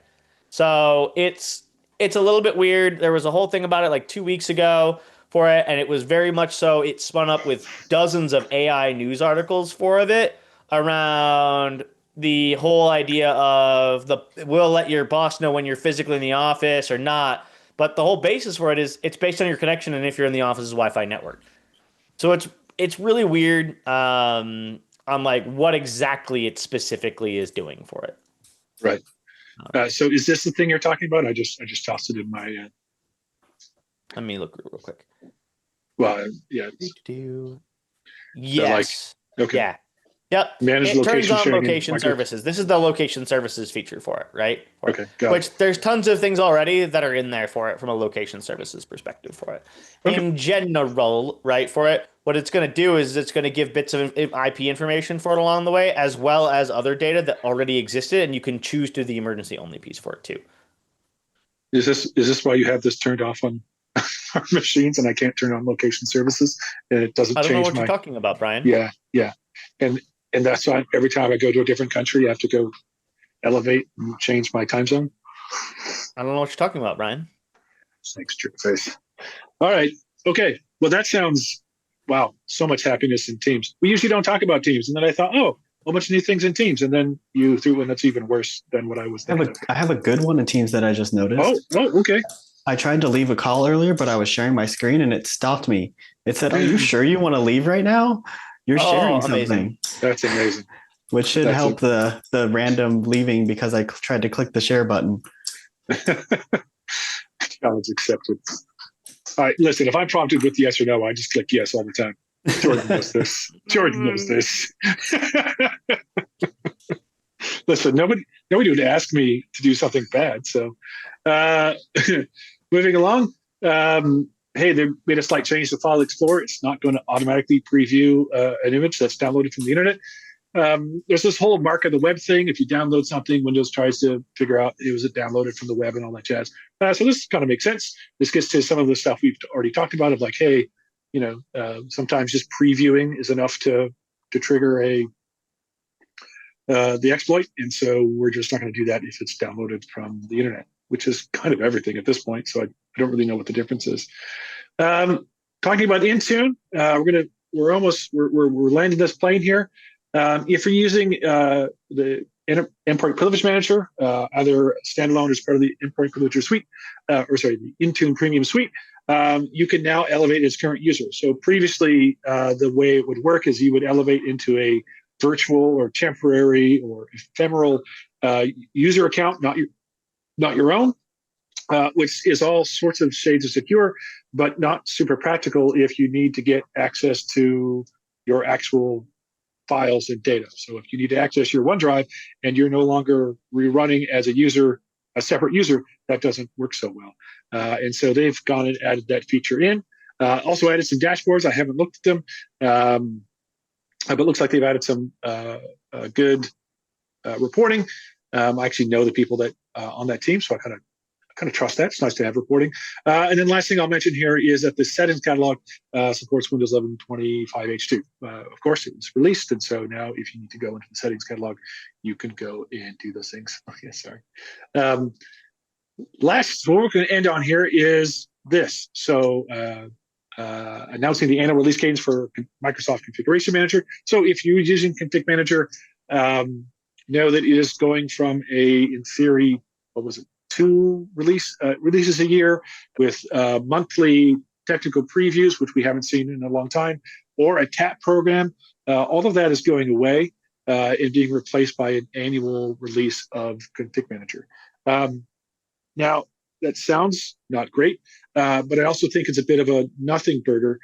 So it's a little bit weird. There was a whole thing about it like 2 weeks ago for it, and it was very much so. It spun up with dozens of AI news articles for it around the whole idea of we'll let your boss know when you're physically in the office or not. But the whole basis for it is it's based on your connection and if you're in the office's Wi-Fi network. So it's really weird on like what exactly it specifically is doing for it. Right. So is this the thing you're talking about? I just tossed it in my. Let me look real quick. Well, yeah. Yes. Okay. Yeah. Yep. Manage It turns location on sharing in location micro- services. This is the location services feature for it, right? Okay, got Which it. there's tons of things already that are in there for it from a location services perspective for it. Okay. In general, right, for it, what it's going to do is it's going to give bits of IP information for it along the way, as well as other data that already existed, and you can choose to do the emergency only piece for it too. Is this why you have this turned off on our machines and I can't turn on location services and it doesn't I don't know change what you're talking about, Brian. Yeah. And that's why every time I go to a different country, I have to go elevate and change my time zone. I don't know what you're talking about, Brian. Thanks, trick face. All right. Okay. Well, that sounds, wow, so much happiness in Teams. We usually don't talk about Teams. And then I thought, oh, a bunch of new things in Teams. And then you threw one that's even worse than what I was thinking. I have a good one in Teams that I just noticed. Oh, okay. I tried to leave a call earlier, but I was sharing my screen and it stopped me. It said, "Are you sure you want to leave right now? You're sharing something." That's amazing. Which should help the random leaving because I tried to click the share button. Challenge accepted. All right, listen, if I'm prompted with yes or no, I just click yes all the time. Jordan knows this. Jordan knows this. Listen, nobody would ask me to do something bad. So moving along. Hey, they made a slight change to File Explorer. It's not going to automatically preview an image that's downloaded from the internet. There's this whole mark of the web thing. If you download something, Windows tries to figure out it was downloaded from the web and all that jazz. So this kind of makes sense. This gets to some of the stuff we've already talked about of like, hey, sometimes just previewing is enough to trigger the exploit. And so we're just not going to do that if it's downloaded from the internet, which is kind of everything at this point. So I don't really know what the difference is. Talking about Intune, we're landing this plane here. If you're using the Endpoint Privilege Manager, either standalone as part of the Endpoint Privilege Suite, the Intune Premium Suite, you can now elevate its current user. So previously, the way it would work is you would elevate into a virtual or temporary or ephemeral user account, not your own, which is all sorts of shades of secure, but not super practical if you need to get access to your actual files and data. So if you need to access your OneDrive and you're no longer rerunning as a separate user, that doesn't work so well. And so they've gone and added that feature in. Also added some dashboards. I haven't looked at them, but it looks like they've added some good reporting. I actually know the people that on that team, so I kind of trust that. It's nice to have reporting. And then last thing I'll mention here is that the settings catalog supports Windows 11 25H2. Of course, it was released, and so now if you need to go into the settings catalog, you can go and do those things. Okay, sorry. Last, what we're going to end on here is this. So announcing the annual release cadence for Microsoft Configuration Manager. So if you're using Config Manager, know that it is going from in theory, 2 releases a year with monthly technical previews, which we haven't seen in a long time, or a TAP program. All of that is going away and being replaced by an annual release of Config Manager. Now, that sounds not great, but I also think it's a bit of a nothing burger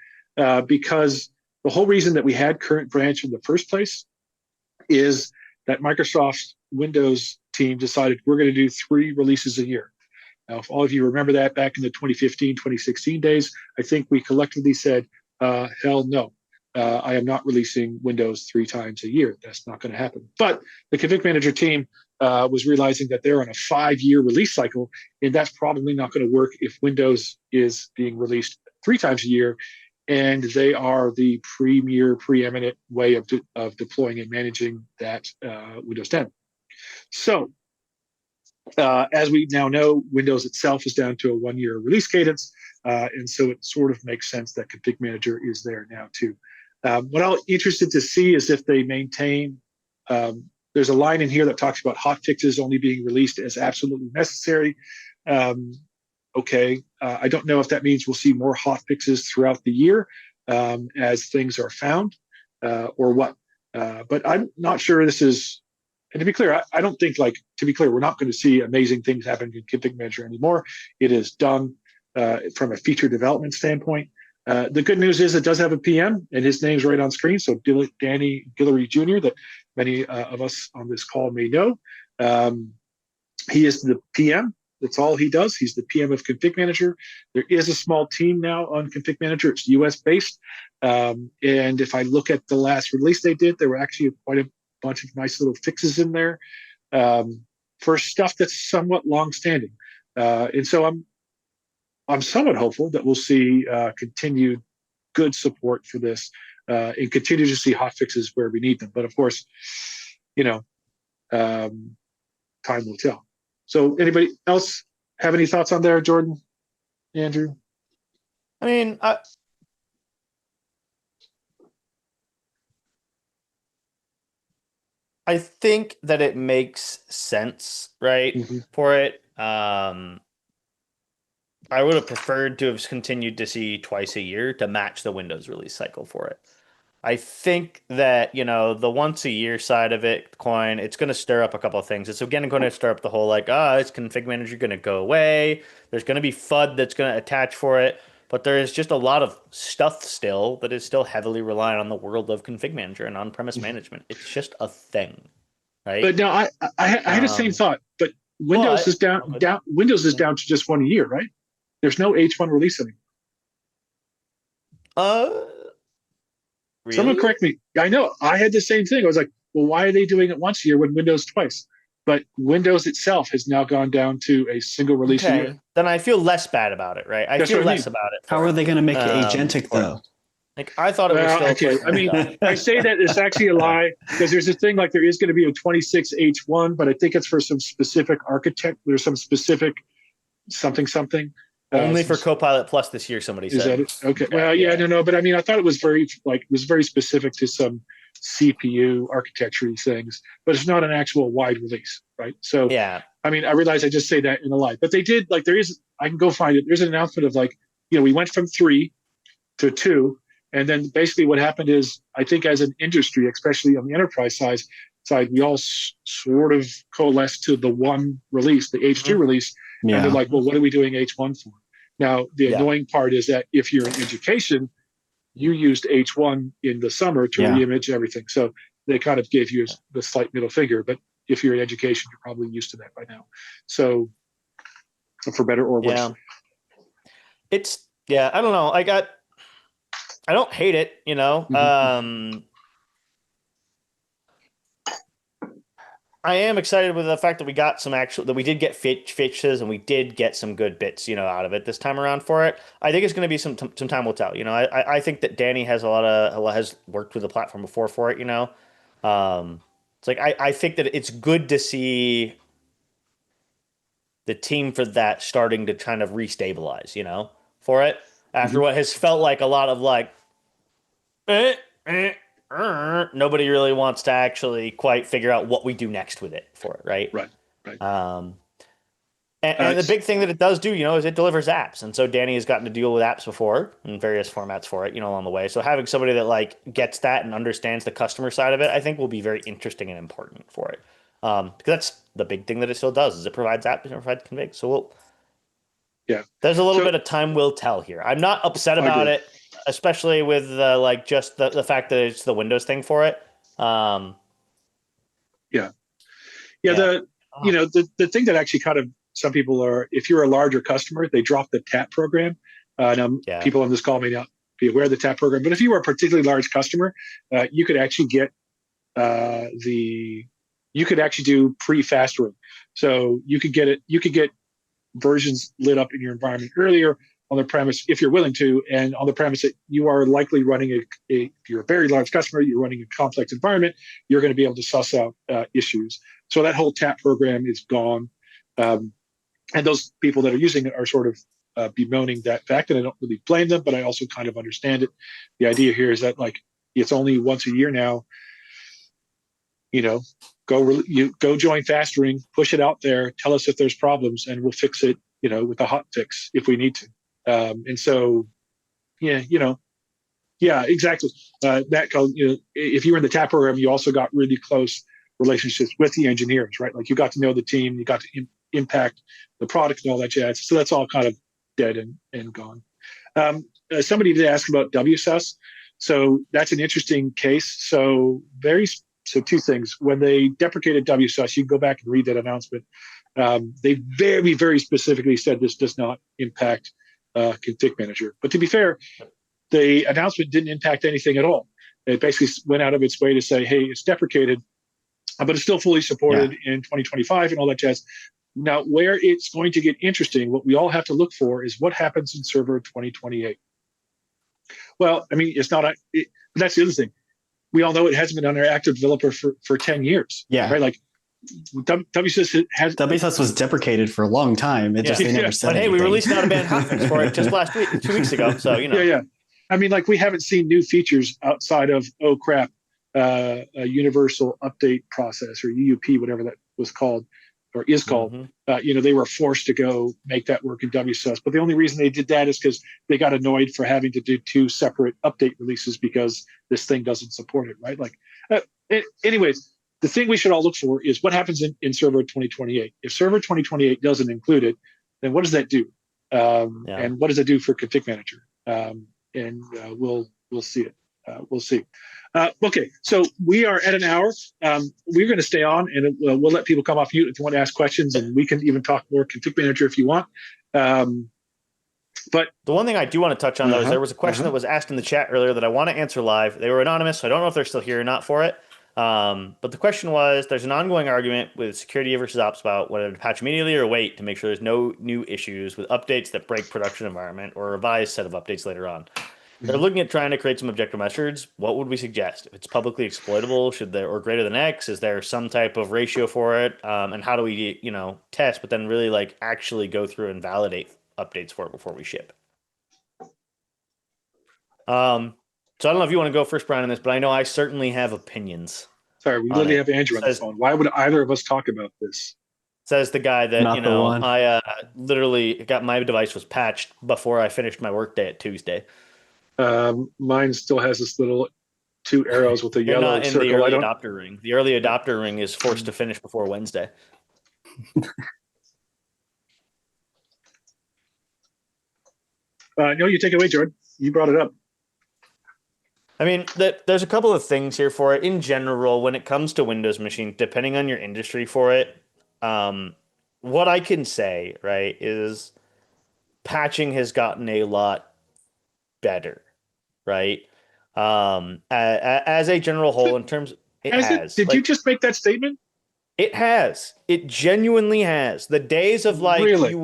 because the whole reason that we had Current Branch in the first place is that Microsoft's Windows team decided we're going to do 3 releases a year. Now, if all of you remember that back in the 2015, 2016 days, I think we collectively said, hell no, I am not releasing Windows 3 times a year. That's not going to happen. But the Config Manager team was realizing that they're on a 5-year release cycle, and that's probably not going to work if Windows is being released 3 times a year, and they are the preeminent way of deploying and managing that Windows 10. So, as we now know, Windows itself is down to a 1-year release cadence, and so it sort of makes sense that Config Manager is there now too. What I'm interested to see is if they maintain. There's a line in here that talks about hotfixes only being released as absolutely necessary. Okay, I don't know if that means we'll see more hotfixes throughout the year, as things are found or what. But I'm not sure this is, and to be clear, I don't think we're not going to see amazing things happen in ConfigMgr anymore. It is done from a feature development standpoint. The good news is it does have a PM, and his name's right on screen. So Danny Guillory Jr., that many of us on this call may know. He is the PM. That's all he does. He's the PM of ConfigMgr. There is a small team now on ConfigMgr. It's US based. And if I look at the last release they did, there were actually quite a bunch of nice little fixes in there for stuff that's somewhat long-standing. And so I'm somewhat hopeful that we'll see continued good support for this and continue to see hot fixes where we need them. But of course, time will tell. So anybody else have any thoughts on there, Jordan, Andrew? I mean, I think that it makes sense, right, for it. I would have preferred to have continued to see twice a year to match the Windows release cycle for it. I think that, the once a year side of it, coin, it's going to stir up a couple of things. It's again going to stir up the whole is ConfigMgr going to go away? There's going to be FUD that's going to attach for it. But there is just a lot of stuff still that is still heavily reliant on the world of ConfigMgr and on-premise management. It's just a thing, right? But now I had the same thought. But Windows is down. Windows is down to just 1 year, right? There's no H1 release anymore. Really? Someone correct me. I know. I had the same thing. I was like, well, why are they doing it once a year when Windows twice? But Windows itself has now gone down to a single release a year. Then I feel less bad about it, right? I feel less about it. How are they going to make it agentic, though? I thought it was still... Okay. I mean, I say that it's actually a lie because there's a thing there is going to be a 26 H1, but I think it's for some specific architect. There's some specific something. Only for Copilot Plus this year, somebody said. Is that it? Okay. Well, yeah, I don't know, but I mean, I thought it was very specific to some CPU architecture things, but it's not an actual wide release, right? So, yeah. I mean, I realize I just say that in a lie, but they did I can go find it. There's an announcement of we went from 3 to 2, and then basically what happened is I think as an industry, especially on the enterprise side, we all sort of coalesced to the one release, the H2 release. Yeah. And they're like, well, what are we doing H1 for? Now, the annoying part is that if you're in education, you used H1 in the summer to reimage everything. So they kind of gave you the slight middle finger. But if you're in education, you're probably used to that by now. So for better or worse. Yeah. I don't know. I don't hate it, I am excited with the fact that we got that we did get fixes and we did get some good bits, out of it this time around for it. I think it's going to be some time will tell. I think that Danny has has worked with the platform before for it. It's I think that it's good to see the team for that starting to kind of restabilize, for it after what has felt like a lot of nobody really wants to actually quite figure out what we do next with it for it, right? Right. And the big thing that it does do, is it delivers apps. And so Danny has gotten to deal with apps before in various formats for it, along the way. So having somebody that gets that and understands the customer side of it, I think will be very interesting and important for it. Because that's the big thing that it still does is it provides apps and it provides config. So there's a little bit of time will tell here. I'm not upset about it. Especially with just the fact that it's the Windows thing for it. The thing that actually kind of some people are, if you're a larger customer, they drop the TAP program. Now people on this call may not be aware of the TAP program, but if you were a particularly large customer, you could actually get you could actually do pre-fastering. So you could get versions lit up in your environment earlier on the premise, if you're willing to, and on the premise that you are likely running if you're a very large customer, you're running a complex environment, you're going to be able to suss out issues. So that whole TAP program is gone. And those people that are using it are sort of bemoaning that fact, and I don't really blame them, but I also kind of understand it. The idea here is that it's only once a year now. Go join fastering, push it out there, tell us if there's problems, and we'll fix it. With a hot fix if we need to. And so, Yeah, exactly. That code, if you were in the TAP program, you also got really close relationships with the engineers, right? Like you got to know the team, you got to impact the product and all that jazz. So that's all kind of dead and gone. Somebody did ask about WSUS. So that's an interesting case. So two things. When they deprecated WSUS, you can go back and read that announcement. They very, very specifically said this does not impact config manager. But to be fair, the announcement didn't impact anything at all. It basically went out of its way to say, hey, it's deprecated, but it's still fully supported in 2025 and all that jazz. Now, where it's going to get interesting, what we all have to look for is what happens in server 2028. Well, I mean, it's not that's the other thing. We all know it hasn't been under active developer for 10 years. Yeah. Right? Like WSUS was deprecated for a long time. It just they never said But hey, anything. we released an out-of-band hotfix for it just 2 weeks ago. So, Yeah. I mean, like we haven't seen new features outside of, oh crap, a universal update process or UUP, whatever that was called or is called. Mm-hmm. They were forced to go make that work in WSUS. But the only reason they did that is because they got annoyed for having to do 2 separate update releases because this thing doesn't support it, right? Like, anyways, the thing we should all look for is what happens in server 2028. If server 2028 doesn't include it, then what does that do? And what does it do for config manager? And we'll see it. We'll see. Okay, so we are at an hour. We're going to stay on, and we'll let people come off mute if you want to ask questions, and we can even talk more config manager if you want. But the one thing I do want to touch on, though, is there was a question that was asked in the chat earlier that I want to answer live. They were anonymous, so I don't know if they're still here or not for it. But the question was, there's an ongoing argument with security versus ops about whether to patch immediately or wait to make sure there's no new issues with updates that break production environment or a revised set of updates later on. They're looking at trying to create some objective measures. What would we suggest? If it's publicly exploitable, should there, or greater than X, is there some type of ratio for it? And how do we, test, but then really like actually go through and validate updates for it before we ship? So I don't know if you want to go first, Brian, on this, but I know I certainly have opinions. Sorry, we literally have Andrew on the phone. Why would either of us talk about this? Says the guy that, Not the one. I literally got my device was patched before I finished my workday at Tuesday. Mine still has this little 2 arrows with a You're yellow not in circle. the early adopter ring. The early adopter ring is forced to finish before Wednesday. No, you take it away, Jordan. You brought it up. I mean, there's a couple of things here for it. In general, when it comes to Windows machine, depending on your industry for it, what I can say, right, is patching has gotten a lot better, right? As a general whole, in terms, it has. Did you just make that statement? It has. It genuinely has. The days of like Really? you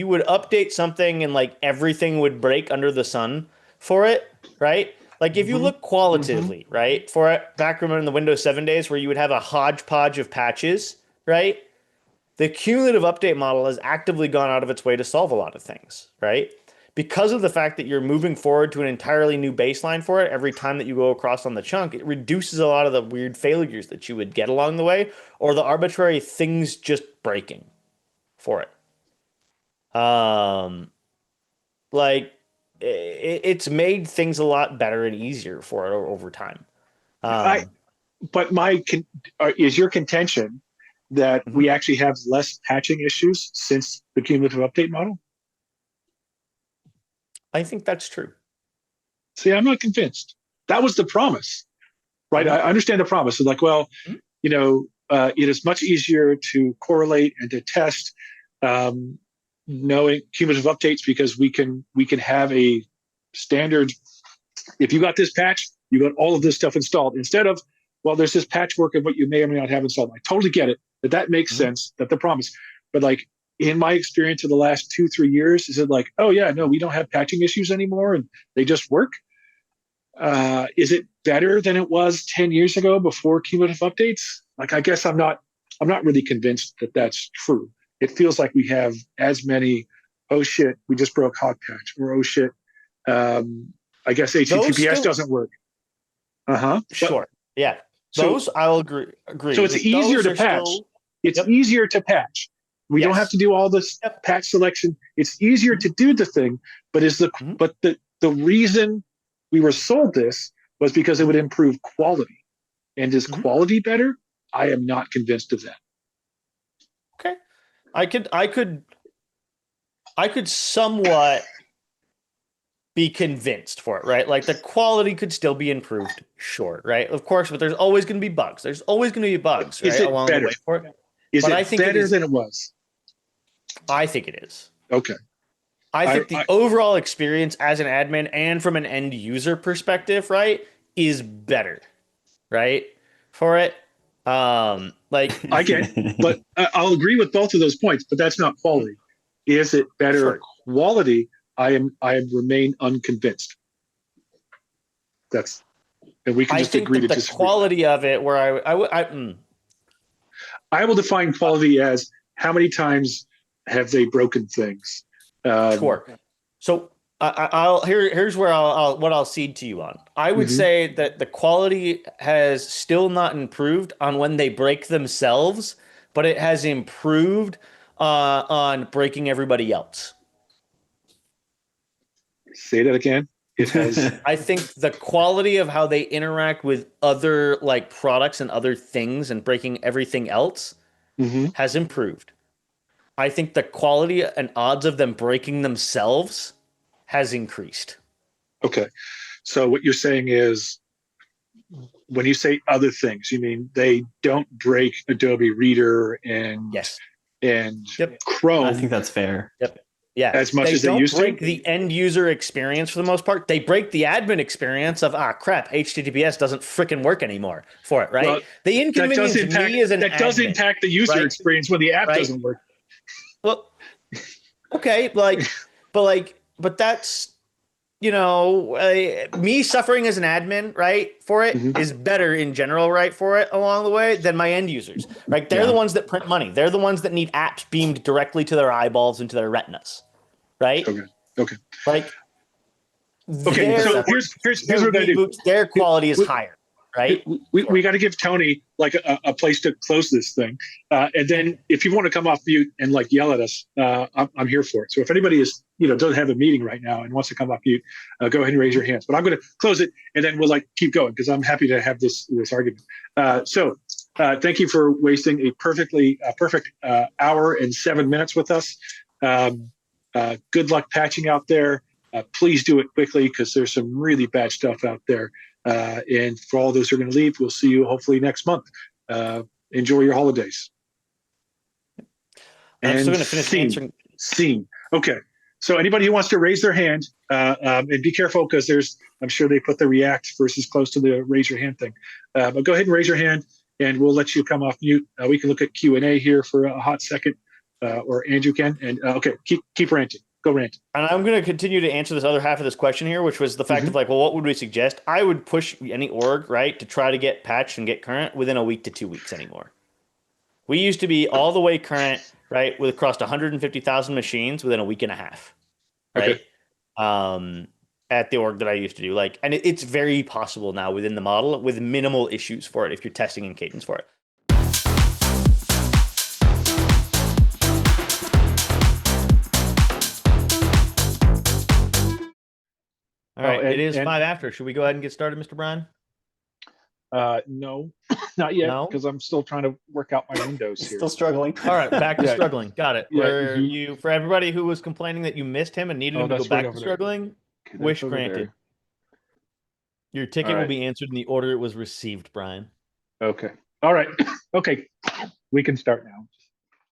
would update something and like everything would break under the sun for it, right? Like if you look qualitatively, right, for it, back remember in the Windows 7 days where you would have a hodgepodge of patches, right? The cumulative update model has actively gone out of its way to solve a lot of things, right? Because of the fact that you're moving forward to an entirely new baseline for it every time that you go across on the chunk, it reduces a lot of the weird failures that you would get along the way or the arbitrary things just breaking for it. It's made things a lot better and easier for it over time. But is your contention that we actually have less patching issues since the cumulative update model? I think that's true. See, I'm not convinced. That was the promise, right? I understand the promise. It's like, well, it is much easier to correlate and to test knowing cumulative updates because we can have a standard. If you got this patch, you got all of this stuff installed instead of, well, there's this patchwork of what you may or may not have installed. I totally get it. That makes sense. That the promise, but like in my experience of the last 2-3 years, is it like, oh yeah, no, we don't have patching issues anymore and they just work? Is it better than it was 10 years ago before cumulative updates? Like, I guess I'm not really convinced that that's true. It feels like we have as many, oh shit, we just broke Hotpatch, or oh shit, I guess HTTPS doesn't work. Sure. Yeah. Those I'll agree. So it's easier to patch. It's easier to patch. We don't have to do all this patch selection. It's easier to do the thing, but the reason we were sold this was because it would improve quality. And is quality better? I am not convinced of that. Okay. I could somewhat be convinced for it, right? Like the quality could still be improved, sure, right? Of course, but there's always going to be bugs. There's always going to be bugs, right? Is it Along better? the way for it. Is But it I think better than it was? I think it is. Okay. I think the overall experience as an admin and from an end user perspective, right, is better, right, for it. Like I get, but I'll agree with both of those points. But that's not quality. Is it better Sure. quality? I remain unconvinced. That's, and we can just agree to the disagree. quality of it, where I will define quality as how many times have they broken things. Sure. So here's where I'll cede to you on. I would say that the quality has still not improved on when they break themselves, but it has improved on breaking everybody else. Say that again. It has. I think the quality of how they interact with other like products and other things and breaking everything else has improved. I think the quality and odds of them breaking themselves has increased. Okay. So what you're saying is when you say other things, you mean they don't break Adobe Reader and Chrome. I think that's fair. Yep. Yeah. As much as they used to. They don't break the end user experience for the most part. They break the admin experience of crap, HTTPS doesn't frickin' work ananymore for it, right? Well, they inconvenience me as an admin. That does impact the user experience when the app doesn't work. Well, okay, but that's, me suffering as an admin, right, for it is better in general, right, for it along the way than my end users, right? They're the ones that print money. They're the ones that need apps beamed directly to their eyeballs and to their retinas, right? Okay. Like, okay. So here's what we're gonna do. Their quality is higher, right? We got to give Tony like a place to close this thing, and then if you want to come off mute and like yell at us, I'm here for it. So if anybody is doesn't have a meeting right now and wants to come off mute, go ahead and raise your hands. But I'm going to close it and then we'll keep going because I'm happy to have this argument. So thank you for wasting a perfect hour and 7 minutes with us. Good luck patching out there. Please do it quickly because there's some really bad stuff out there. And for all those who are going to leave, we'll see you hopefully next month. Enjoy your holidays. I'm still going to finish answering. Scene. Okay. So anybody who wants to raise their hand, and be careful because I'm sure they put the react versus close to the raise your hand thing. But go ahead and raise your hand and we'll let you come off mute. We can look at Q&A here for a hot second, or Andrew can. And okay, keep ranting. Go rant. And I'm going to continue to answer this other half of this question here, which was the fact of what would we suggest? I would push any org, right, to try to get patched and get current within a week to 2 weeks anymore. We used to be all the way current, right, with across 150,000 machines within a week and a half, right? Okay. At the org that I used to do, and it's very possible now within the model with minimal issues for it if you're testing in Cadence for it. All right, it is 5 after. Should we go ahead and get started, Mr. Brian? No, not yet, because I'm still trying to work out my windows here. Still struggling. All right, back to struggling. Got it. Yeah, for everybody who was complaining that you missed him and needed him to go back to struggling, wish granted. Your ticket will be answered in the order it was received, Brian. Okay. All right. Okay. We can start now.